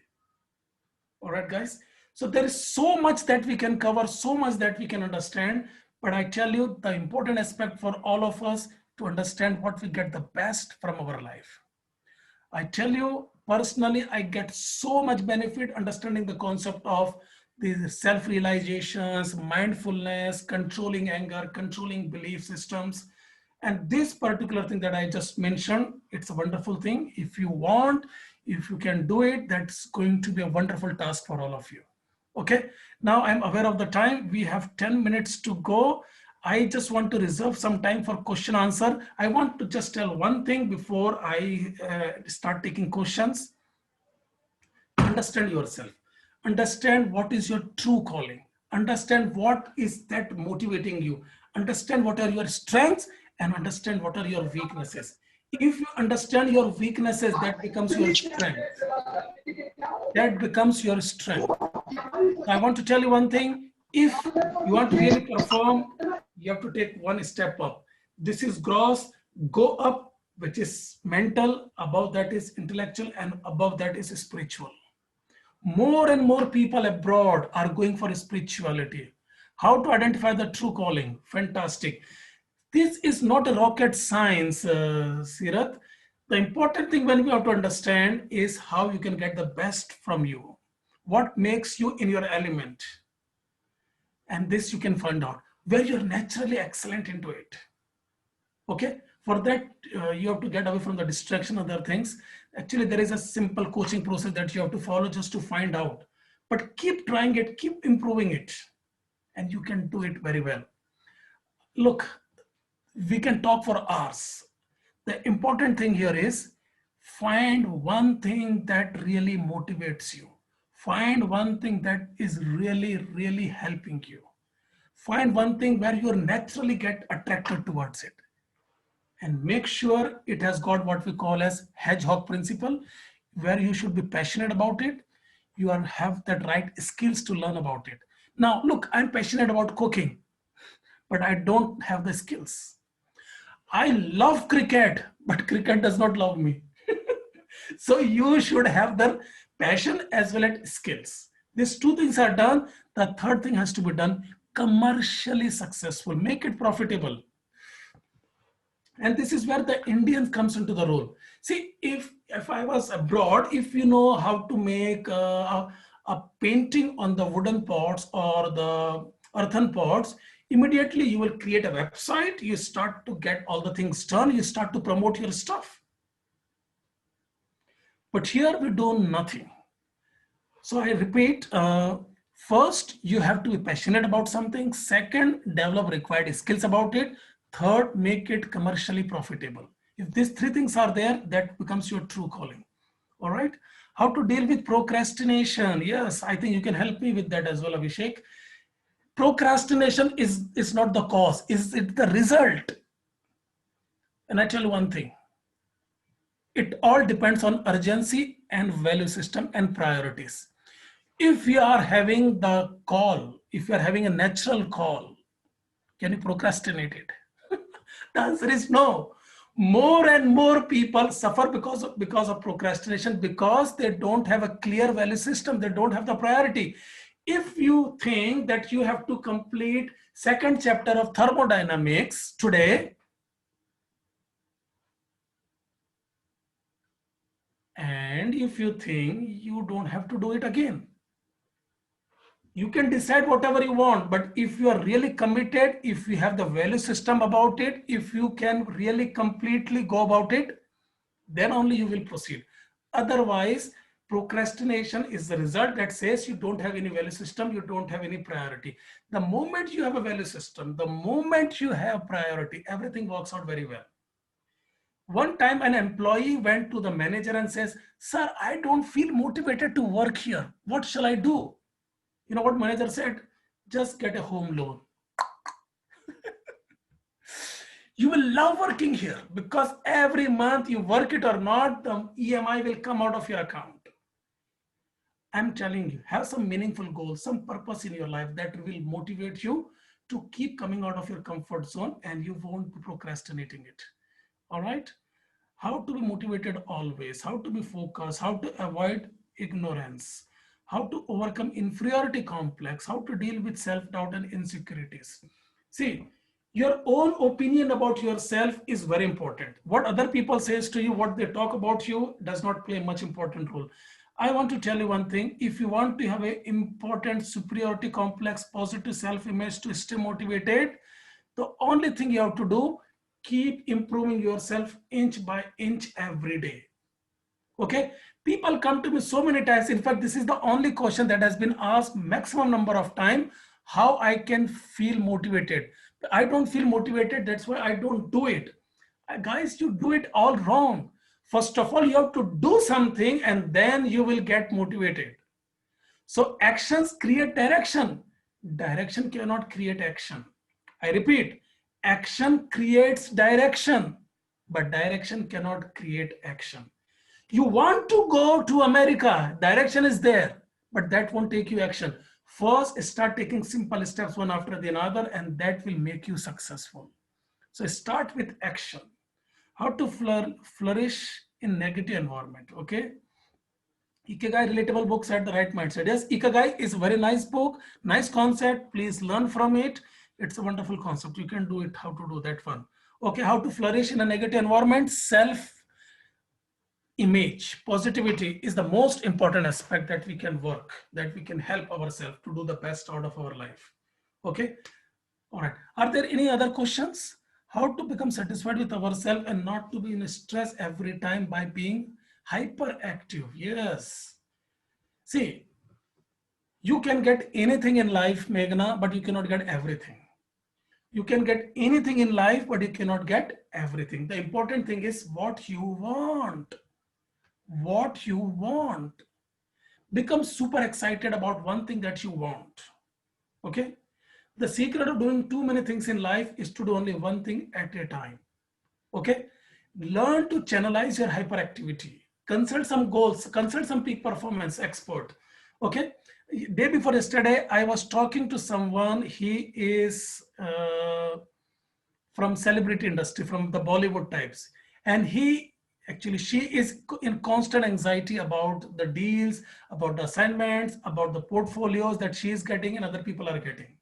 All right, guys. So there is so much that we can cover, so much that we can understand. But I tell you, the important aspect for all of us to understand what we get the best from our life. I tell you, personally, I get so much benefit understanding the concept of the self-realizations, mindfulness, controlling anger, controlling belief systems. And this particular thing that I just mentioned, it's a wonderful thing. If you want, if you can do it, that's going to be a wonderful task for all of you. Okay, now I'm aware of the time. We have 10 minutes to go. I just want to reserve some time for question answer. I want to just tell one thing before I start taking questions. Understand yourself. Understand what is your true calling. Understand what is that motivating you. Understand what are your strengths and understand what are your weaknesses. If you understand your weaknesses, that becomes your strength. That becomes your strength. I want to tell you one thing. If you want to really perform, you have to take one step up. This is gross. Go up, which is mental. Above that is intellectual, and above that is spiritual. More and more people abroad are going for spirituality. How to identify the true calling? Fantastic. This is not a rocket science, Sirath. The important thing when we have to understand is how you can get the best from you. What makes you in your element? And this you can find out where you're naturally excellent into it. Okay, for that you have to get away from the distraction of other things. Actually, there is a simple coaching process that you have to follow just to find out. But keep trying it, keep improving it, and you can do it very well. Look, we can talk for hours. The important thing here is find one thing that really motivates you. Find one thing that is really, really helping you. Find one thing where you naturally get attracted towards it. And make sure it has got what we call as hedgehog principle, where you should be passionate about it. You have the right skills to learn about it. Now, look, I'm passionate about cooking, but I don't have the skills. I love cricket, but cricket does not love me. So you should have the passion as well as skills. These two things are done. The third thing has to be done commercially successful. Make it profitable. And this is where the Indian comes into the role. See, if I was abroad, if you know how to make a painting on the wooden pots or the earthen pots, immediately you will create a website, you start to get all the things done, you start to promote your stuff. But here we do nothing. So I repeat, first, you have to be passionate about something. Second, develop required skills about it. Third, make it commercially profitable. If these three things are there, that becomes your true calling. All right. How to deal with procrastination? Yes, I think you can help me with that as well, Abhishek. Procrastination is not the cause, is it the result? And I tell you one thing, it all depends on urgency and value system and priorities. If you are having the call, if you are having a natural call, can you procrastinate it? The answer is no. More and more people suffer because of procrastination, because they don't have a clear value system. They don't have the priority. If you think that you have to complete second chapter of thermodynamics today, and if you think you don't have to do it again, you can decide whatever you want, but if you are really committed, if you have the value system about it, if you can really completely go about it, then only you will proceed. Otherwise, procrastination is the result that says you don't have any value system, you don't have any priority. The moment you have a value system, the moment you have priority, everything works out very well. One time an employee went to the manager and says, "Sir, I don't feel motivated to work here. What shall I do?" You know what manager said? "Just get a home loan." You will love working here because every month you work it or not, the EMI will come out of your account. I'm telling you, have some meaningful goals, some purpose in your life that will motivate you to keep coming out of your comfort zone, and you won't be procrastinating it. All right. How to be motivated always, how to be focused, how to avoid ignorance, how to overcome inferiority complex, how to deal with self-doubt and insecurities. See, your own opinion about yourself is very important. What other people says to you, what they talk about you does not play much important role. I want to tell you one thing. If you want to have an important superiority complex, positive self-image to stay motivated, the only thing you have to do, keep improving yourself inch by inch every day. Okay, people come to me so many times. In fact, this is the only question that has been asked maximum number of time, how I can feel motivated. I don't feel motivated, that's why I don't do it. Guys, you do it all wrong. First of all, you have to do something and then you will get motivated. So actions create direction. Direction cannot create action. I repeat, action creates direction, but direction cannot create action. You want to go to America, direction is there, but that won't take you action. First, start taking simple steps one after the other, and that will make you successful. So start with action. How to flourish in negative environment, okay? Ikigai relatable books at the right mindset. Yes, Ikigai is a very nice book, nice concept. Please learn from it. It's a wonderful concept. You can do it, how to do that one. Okay, how to flourish in a negative environment. Self-image, positivity is the most important aspect that we can work, that we can help ourselves to do the best out of our life. Okay, all right. Are there any other questions? How to become satisfied with ourselves and not to be in stress every time by being hyperactive? Yes. See, you can get anything in life, Meghna, but you cannot get everything. You can get anything in life, but you cannot get everything. The important thing is what you want. What you want. Become super excited about one thing that you want. Okay? The secret of doing too many things in life is to do only one thing at a time. Okay? Learn to channelize your hyperactivity. Consult some goals, consult some peak performance expert. Okay? Day before yesterday, I was talking to someone. He is from celebrity industry, from the Bollywood types. And she is in constant anxiety about the deals, about the assignments, about the portfolios that she is getting and other people are getting.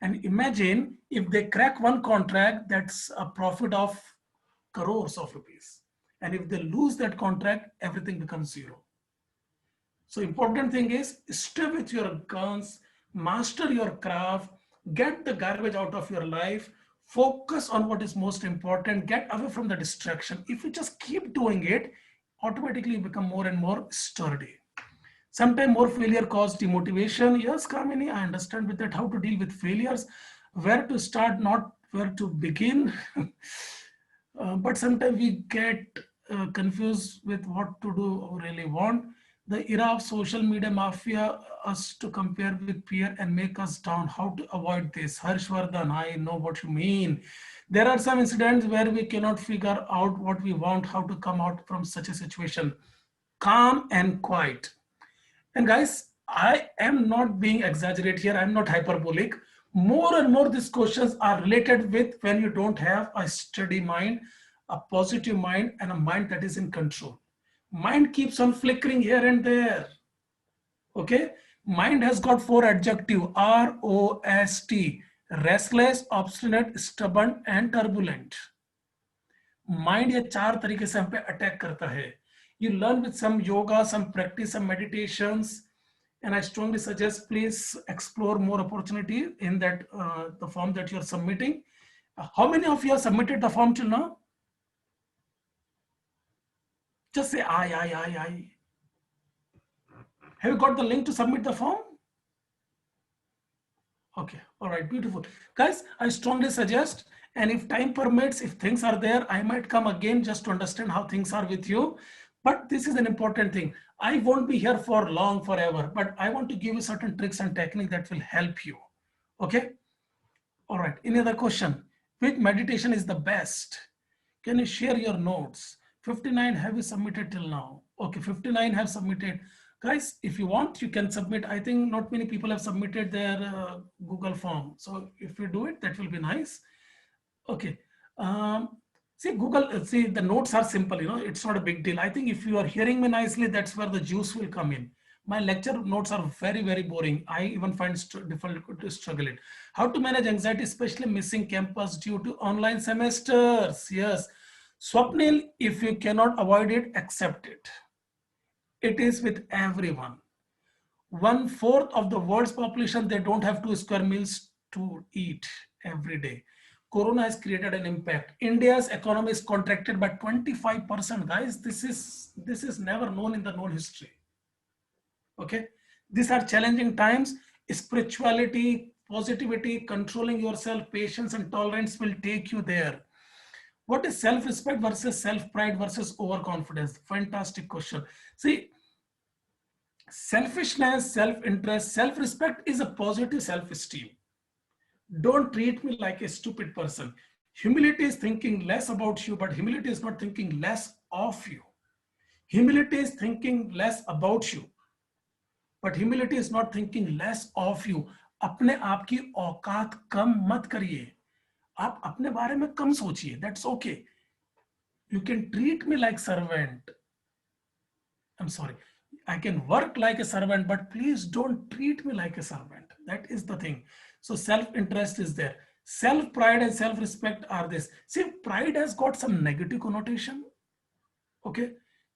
And imagine if they crack one contract, that's a profit of crores of rupees. And if they lose that contract, everything becomes zero. So important thing is stay with your guns, master your craft, get the garbage out of your life, focus on what is most important, get away from the distraction. If you just keep doing it, automatically you become more and more sturdy. Sometimes more failure causes demotivation. Yes, Kamini, I understand with that how to deal with failures, where to start, not where to begin. But sometimes we get confused with what to do or really want. The era of social media mafia us to compare with peer and make us down. How to avoid this? Harshvardhan, I know what you mean. There are some incidents where we cannot figure out what we want, how to come out from such a situation. Calm and quiet. And guys, I am not being exaggerated here. I'm not hyperbolic. More and more these questions are related with when you don't have a steady mind, a positive mind, and a mind that is in control. Mind keeps on flickering here and there. Okay. Mind has got 4 adjectives: ROST: restless, obstinate, stubborn, and turbulent. Mind ये 4 तरीके से हम पे attack करता है. You learn with some yoga, some practice, some meditations, and I strongly suggest please explore more opportunity in that the form that you are submitting. How many of you have submitted the form till now? Just say I. Have you got the link to submit the form? Okay, all right, beautiful. Guys, I strongly suggest, and if time permits, if things are there, I might come again just to understand how things are with you. But this is an important thing. I won't be here for long, forever, but I want to give you certain tricks and technique that will help you. Okay. All right. Any other question? Which meditation is the best? Can you share your notes? 59 have you submitted till now? Okay. 59 have submitted. Guys, if you want, you can submit. I think not many people have submitted their Google form. So if you do it, that will be nice. Okay. See, Google, see, the notes are simple, you know, it's not a big deal. I think if you are hearing me nicely, that's where the juice will come in. My lecture notes are very, very boring. I even find difficult to struggle it. How to manage anxiety, especially missing campus due to online semesters. Yes. Swapnil, if you cannot avoid it, accept it. It is with everyone. 1/4 of the world's population, they don't have 2 square meals to eat every day. Corona has created an impact. India's economy is contracted by 25%, guys. This is never known in the known history. Okay. These are challenging times. Spirituality, positivity, controlling yourself, patience and tolerance will take you there. What is self-respect versus self-pride versus overconfidence? Fantastic question. See, selfishness, self-interest, self-respect is a positive self-esteem. Don't treat me like a stupid person. Humility is thinking less about you, but humility is not thinking less of you. Humility is thinking less about you, but humility is not thinking less of you. अपने आप की औकात कम मत करिए. आप अपने बारे में कम सोचिए. That's okay. You can treat me like servant. I'm sorry. I can work like a servant, but please don't treat me like a servant. That is the thing. So self-interest is there. Self-pride and self-respect are this. See, pride has got some negative connotation. Okay.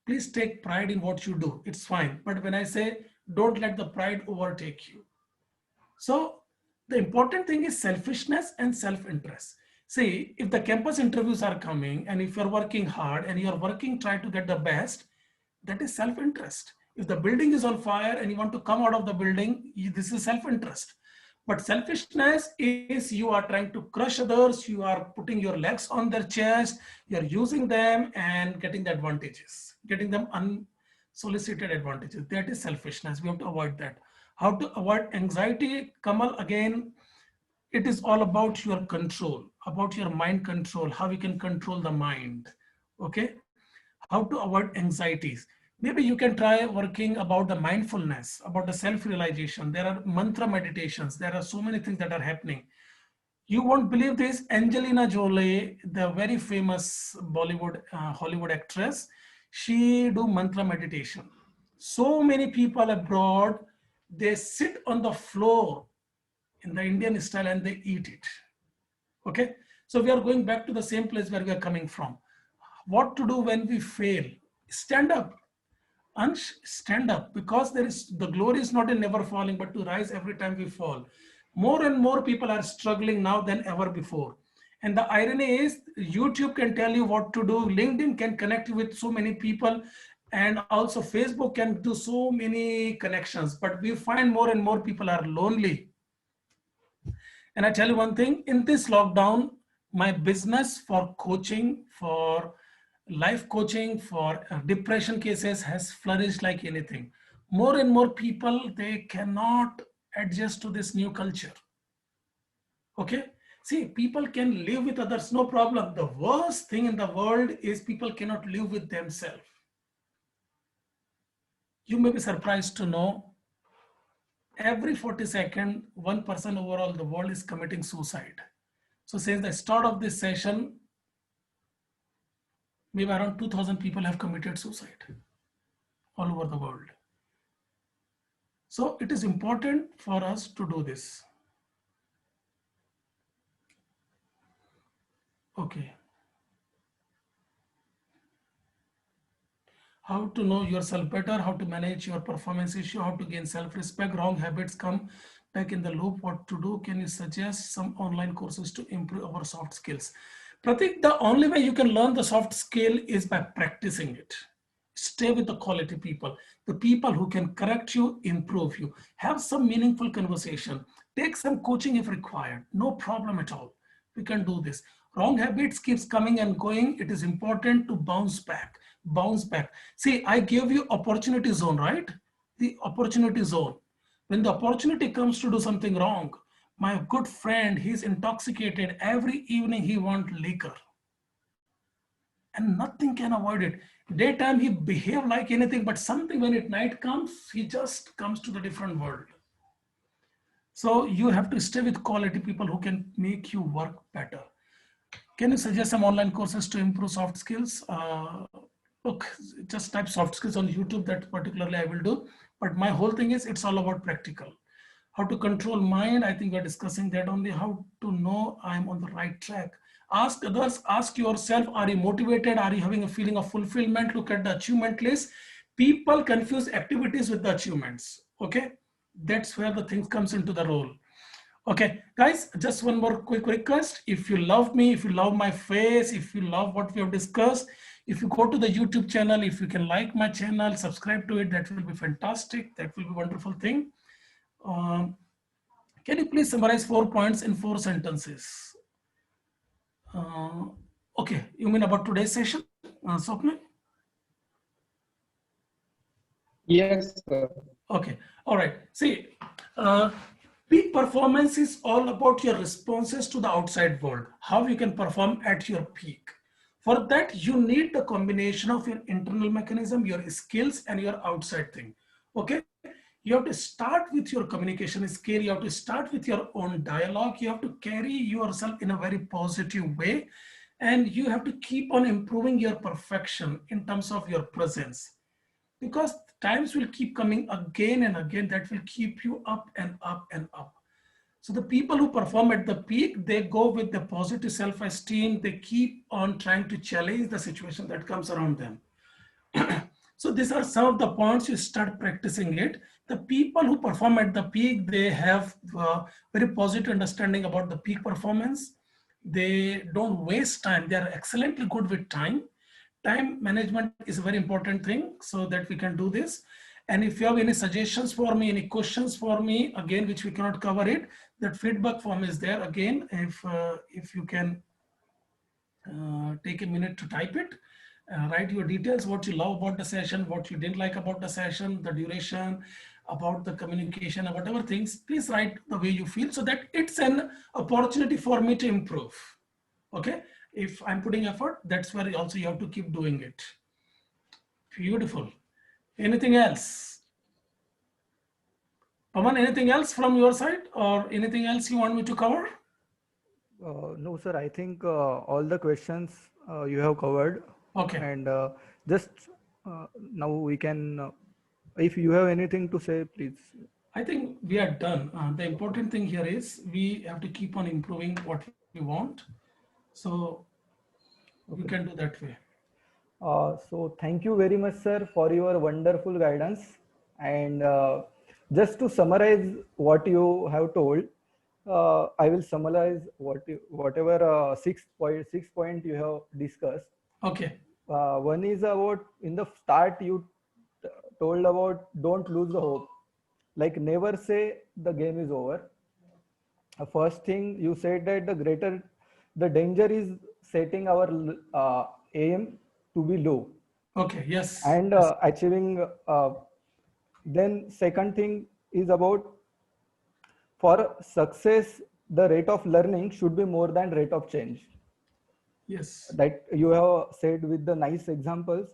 Please take pride in what you do. It's fine. But when I say don't let the pride overtake you. So the important thing is selfishness and self-interest. See, if the campus interviews are coming and if you're working hard and you're working, try to get the best, that is self-interest. If the building is on fire and you want to come out of the building, this is self-interest. But selfishness is you are trying to crush others, you are putting your legs on their chest, you're using them and getting the advantages, getting them unsolicited advantages. That is selfishness. We have to avoid that. How to avoid anxiety? Kamal, again, it is all about your control, about your mind control, how you can control the mind. Okay. How to avoid anxieties? Maybe you can try working about the mindfulness, about the self-realization. There are mantra meditations. There are so many things that are happening. You won't believe this. Angelina Jolie, the very famous Bollywood, Hollywood actress, she do mantra meditation. So many people abroad, they sit on the floor in the Indian style and they eat it. Okay. So we are going back to the same place where we are coming from. what to do when we fail. Stand up. Stand up, because the glory is not in never falling, but to rise every time we fall. More and more people are struggling now than ever before. And the irony is, YouTube can tell you what to do, LinkedIn can connect you with so many people, and also Facebook can do so many connections, but we find more and more people are lonely. And I tell you one thing, in this lockdown, my business for coaching, for life coaching, for depression cases has flourished like anything. More and more people, they cannot adjust to this new culture. Okay. See, people can live with others, no problem. The worst thing in the world is people cannot live with themselves. You may be surprised to know every 40 seconds, one person overall the world is committing suicide. So since the start of this session, maybe around 2,000 people have committed suicide all over the world. So it is important for us to do this. Okay. How to know yourself better, how to manage your performance issue, how to gain self-respect, wrong habits come back in the loop, what to do? Can you suggest some online courses to improve our soft skills? Pratik, the only way you can learn the soft skill is by practicing it. Stay with the quality people, the people who can correct you, improve you, have some meaningful conversation, take some coaching if required, no problem at all. We can do this. Wrong habits keeps coming and going. It is important to bounce back. Bounce back. See, I gave you opportunity zone, right? The opportunity zone. When the opportunity comes to do something wrong, my good friend, he's intoxicated. Every evening he wants liquor. And nothing can avoid it. Daytime he behave like anything, but something when at night comes, he just comes to the different world. So you have to stay with quality people who can make you work better. Can you suggest some online courses to improve soft skills? Look, just type soft skills on YouTube, that particularly I will do. But my whole thing is, it's all about practical. How to control mind, I think we're discussing that only. How to know I'm on the right track. Ask others, ask yourself, are you motivated? Are you having a feeling of fulfillment? Look at the achievement list. People confuse activities with the achievements, okay? That's where the things comes into the role. Okay, guys, just one more quick request. If you love me, if you love my face, if you love what we have discussed, if you go to the YouTube channel, if you can like my channel, subscribe to it, that will be fantastic. That will be a wonderful thing. Can you please summarize 4 points in 4 sentences? Okay, you mean about today's session, Swapnil? Yes, sir. Okay, all right. See, peak performance is all about your responses to the outside world, how you can perform at your peak. For that, you need the combination of your internal mechanism, your skills, and your outside thing. Okay, you have to start with your communication skill. You have to start with your own dialogue. You have to carry yourself in a very positive way, and you have to keep on improving your perfection in terms of your presence, because times will keep coming again and again that will keep you up and up and up. So the people who perform at the peak, they go with the positive self-esteem. They keep on trying to challenge the situation that comes around them. So these are some of the points. You start practicing it. The people who perform at the peak, they have very positive understanding about the peak performance. They don't waste time. They are excellently good with time. Time management is a very important thing, so that we can do this. And if you have any suggestions for me, any questions for me, again, which we cannot cover it, that feedback form is there. Again, if you can take a minute to type it, write your details, what you love about the session, what you didn't like about the session, the duration, about the communication, or whatever things, please write the way you feel, so that it's an opportunity for me to improve. Okay, if I'm putting effort, that's where also you have to keep doing it. Beautiful. Anything else? Pawan, anything else from your side, or anything else you want me to cover? No, sir. I think all the questions you have covered. Okay. And just now we can, if you have anything to say, please. I think we are done. The important thing here is we have to keep on improving what we want. So we can do that way. So thank you very much, sir, for your wonderful guidance. And just to summarize what you have told, I will summarize whatever 6 point you have discussed. Okay. One is about in the start you told about don't lose the hope, like never say the game is over. First thing you said that the danger is setting our aim to be low. Okay. Yes. And achieving. Then second thing is about for success the rate of learning should be more than rate of change. Yes. That you have said with the nice examples.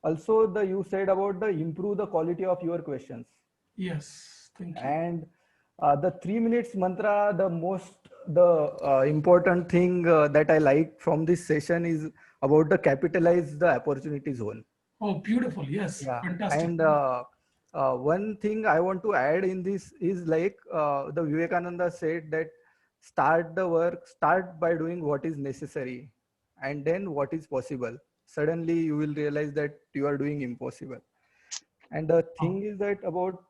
Also you said about the improve the quality of your questions. Yes. Thank you. And the 3 minutes mantra, the important thing that I like from this session is about the capitalize the opportunity zone. Oh, beautiful. Yes. Yeah. Fantastic. And one thing I want to add in this is like the Vivekananda said that start by doing what is necessary and then what is possible. Suddenly you will realize that you are doing impossible. And the thing is that about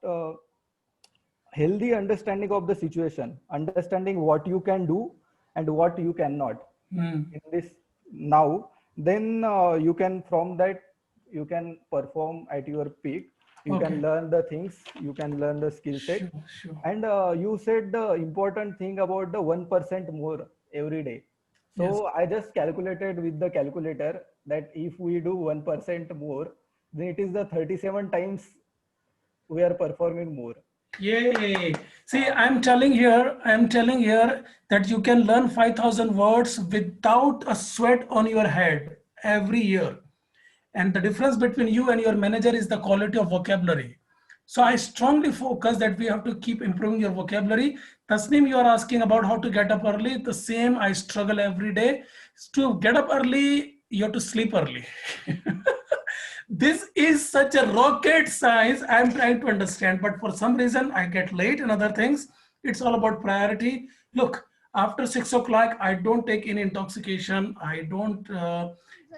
healthy understanding of the situation, understanding what you can do and what you cannot in this now, then you can from that you can perform at your peak. You can learn the things, you can learn the skill set. Sure. And you said the important thing about the 1% more every day. So Yes. I just calculated with the calculator that if we do 1% more, then it is the 37 times we are performing more. Yay. See, I'm telling here that you can learn 5,000 words without a sweat on your head every year. And the difference between you and your manager is the quality of vocabulary. So I strongly focus that we have to keep improving your vocabulary. Tasneem, you are asking about how to get up early. The same, I struggle every day. To get up early, you have to sleep early. This is such a rocket science. I'm trying to understand, but for some reason I get late and other things. It's all about priority. Look, after 6 o'clock, I don't take any intoxication. I don't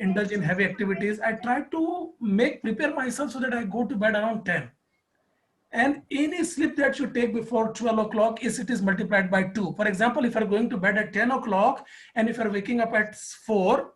indulge in heavy activities. I try to prepare myself so that I go to bed around 10. And any sleep that you take before 12 o'clock it is multiplied by 2. For example, if you're going to bed at 10 o'clock and if you're waking up at 4,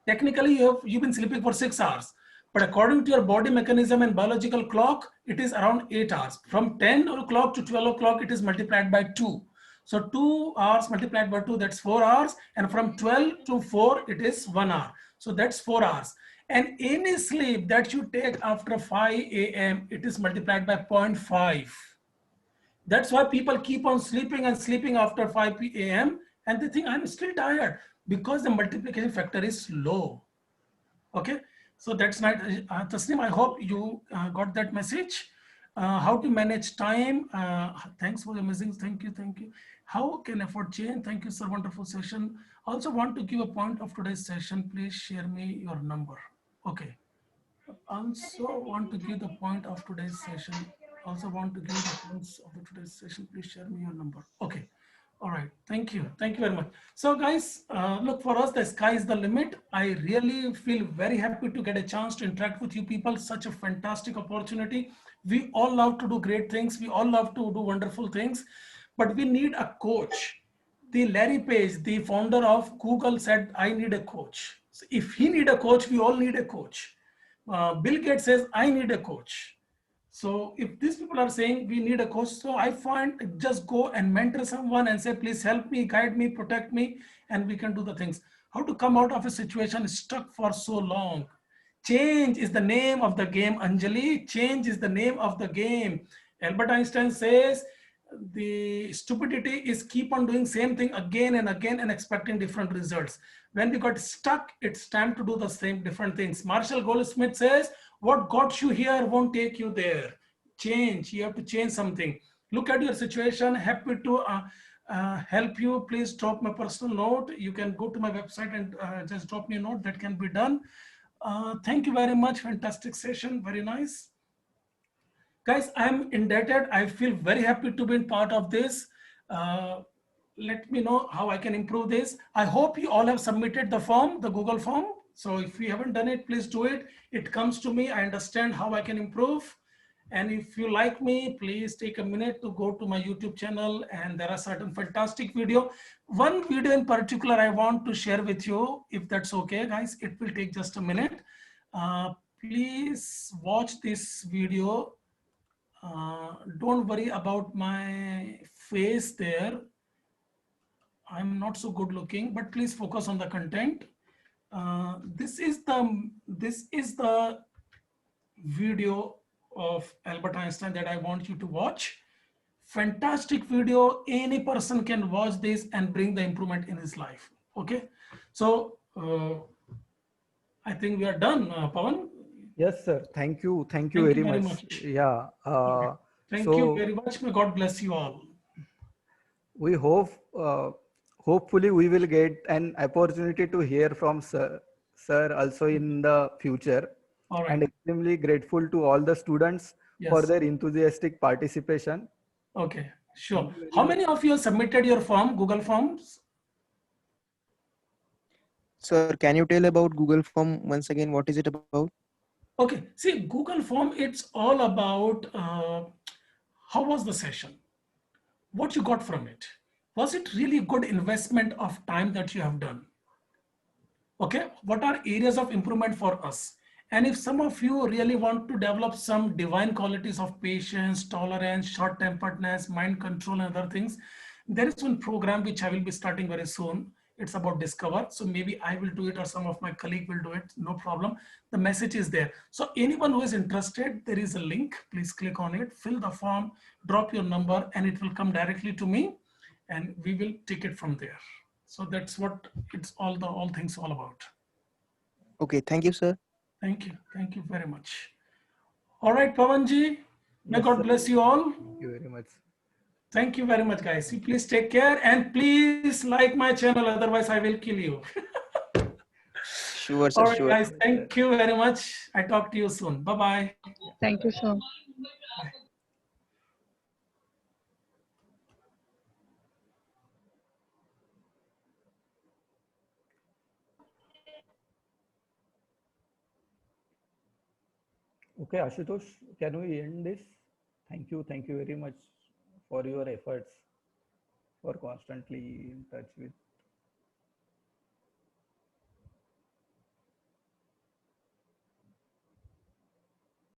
technically you've been sleeping for 6 hours. But according to your body mechanism and biological clock, it is around 8 hours. From 10 o'clock to 12 o'clock, it is multiplied by 2. So 2 hours multiplied by 2, that's 4 hours. And from 12 to 4, it is 1 hour. So that's 4 hours. And any sleep that you take after 5 a.m., it is multiplied by 0.5. That's why people keep on sleeping and sleeping after 5 a.m. and they think I'm still tired because the multiplication factor is low. Okay. So that's not, Tasneem, I hope you got that message. How to manage time. Thanks for the message. Thank you. How can effort change? Thank you, sir. Wonderful session. Also want to give a point of today's session. Please share me your number. Okay. Also want to give the point of today's session. Please share me your number. Okay. All right. Thank you. Thank you very much. So guys, look, for us, the sky is the limit. I really feel very happy to get a chance to interact with you people. Such a fantastic opportunity. We all love to do great things. We all love to do wonderful things, but we need a coach. The Larry Page, the founder of Google, said, I need a coach. So if he need a coach, we all need a coach. Bill Gates says, I need a coach. So if these people are saying we need a coach, so I find just go and mentor someone and say, please help me, guide me, protect me, and we can do the things. How to come out of a situation stuck for so long. Change is the name of the game, Anjali. Change is the name of the game. Albert Einstein says the stupidity is keep on doing same thing again and again and expecting different results. When we got stuck, it's time to do the same different things. Marshall Goldsmith says, what got you here won't take you there. Change, you have to change something. Look at your situation, happy to help you. Please drop my personal note. You can go to my website and just drop me a note, that can be done. Thank you very much, fantastic session, very nice. Guys, I'm indebted. I feel very happy to be part of this. Let me know how I can improve this. I hope you all have submitted the form, the Google form. So if you haven't done it, please do it. It comes to me. I understand how I can improve. And if you like me, please take a minute to go to my YouTube channel, and there are certain fantastic video. One video in particular I want to share with you, if that's okay, guys. It will take just a minute. Please watch this video. Don't worry about my face there. I'm not so good looking, but please focus on the content. This is the video of Albert Einstein that I want you to watch. Fantastic video. Any person can watch this and bring the improvement in his life. Okay, so I think we are done, Pawan. Yes, sir. Thank you. Thank you Thank very you very much. much. Yeah. Okay. Thank so you very much. May God bless you all. we hope, hopefully we will get an opportunity to hear from sir also in the future. All And right. extremely grateful to all the students for Yes. their enthusiastic participation. Okay. Sure. Thank you very How much. many of you submitted your form, Google Forms? Sir, can you tell about Google Form once again? What is it about? Okay. See, Google Form, it's all about how was the session? What you got from it? Was it really good investment of time that you have done? Okay, what are areas of improvement for us? And if some of you really want to develop some divine qualities of patience, tolerance, short-temperedness, mind control, and other things, there is one program which I will be starting very soon. It's about Discover. So maybe I will do it or some of my colleague will do it. No problem. The message is there. So anyone who is interested, there is a link. Please click on it, fill the form, drop your number, and it will come directly to me, and we will take it from there. So that's what it's all things all about. Okay, thank you, sir. Thank you. Thank you very much. All right, Pawanji, may Yes, God sir. bless you all. Thank you very much. Thank you very much, guys. You please take care and please like my channel. Otherwise, I will kill you. Sure, sir, All right, sure. guys. Thank you very much. I talk to you soon. Bye-bye. Thank you, sir. Bye. Okay, Ashutosh, can we end this? Thank you very much for your efforts, for constantly in touch with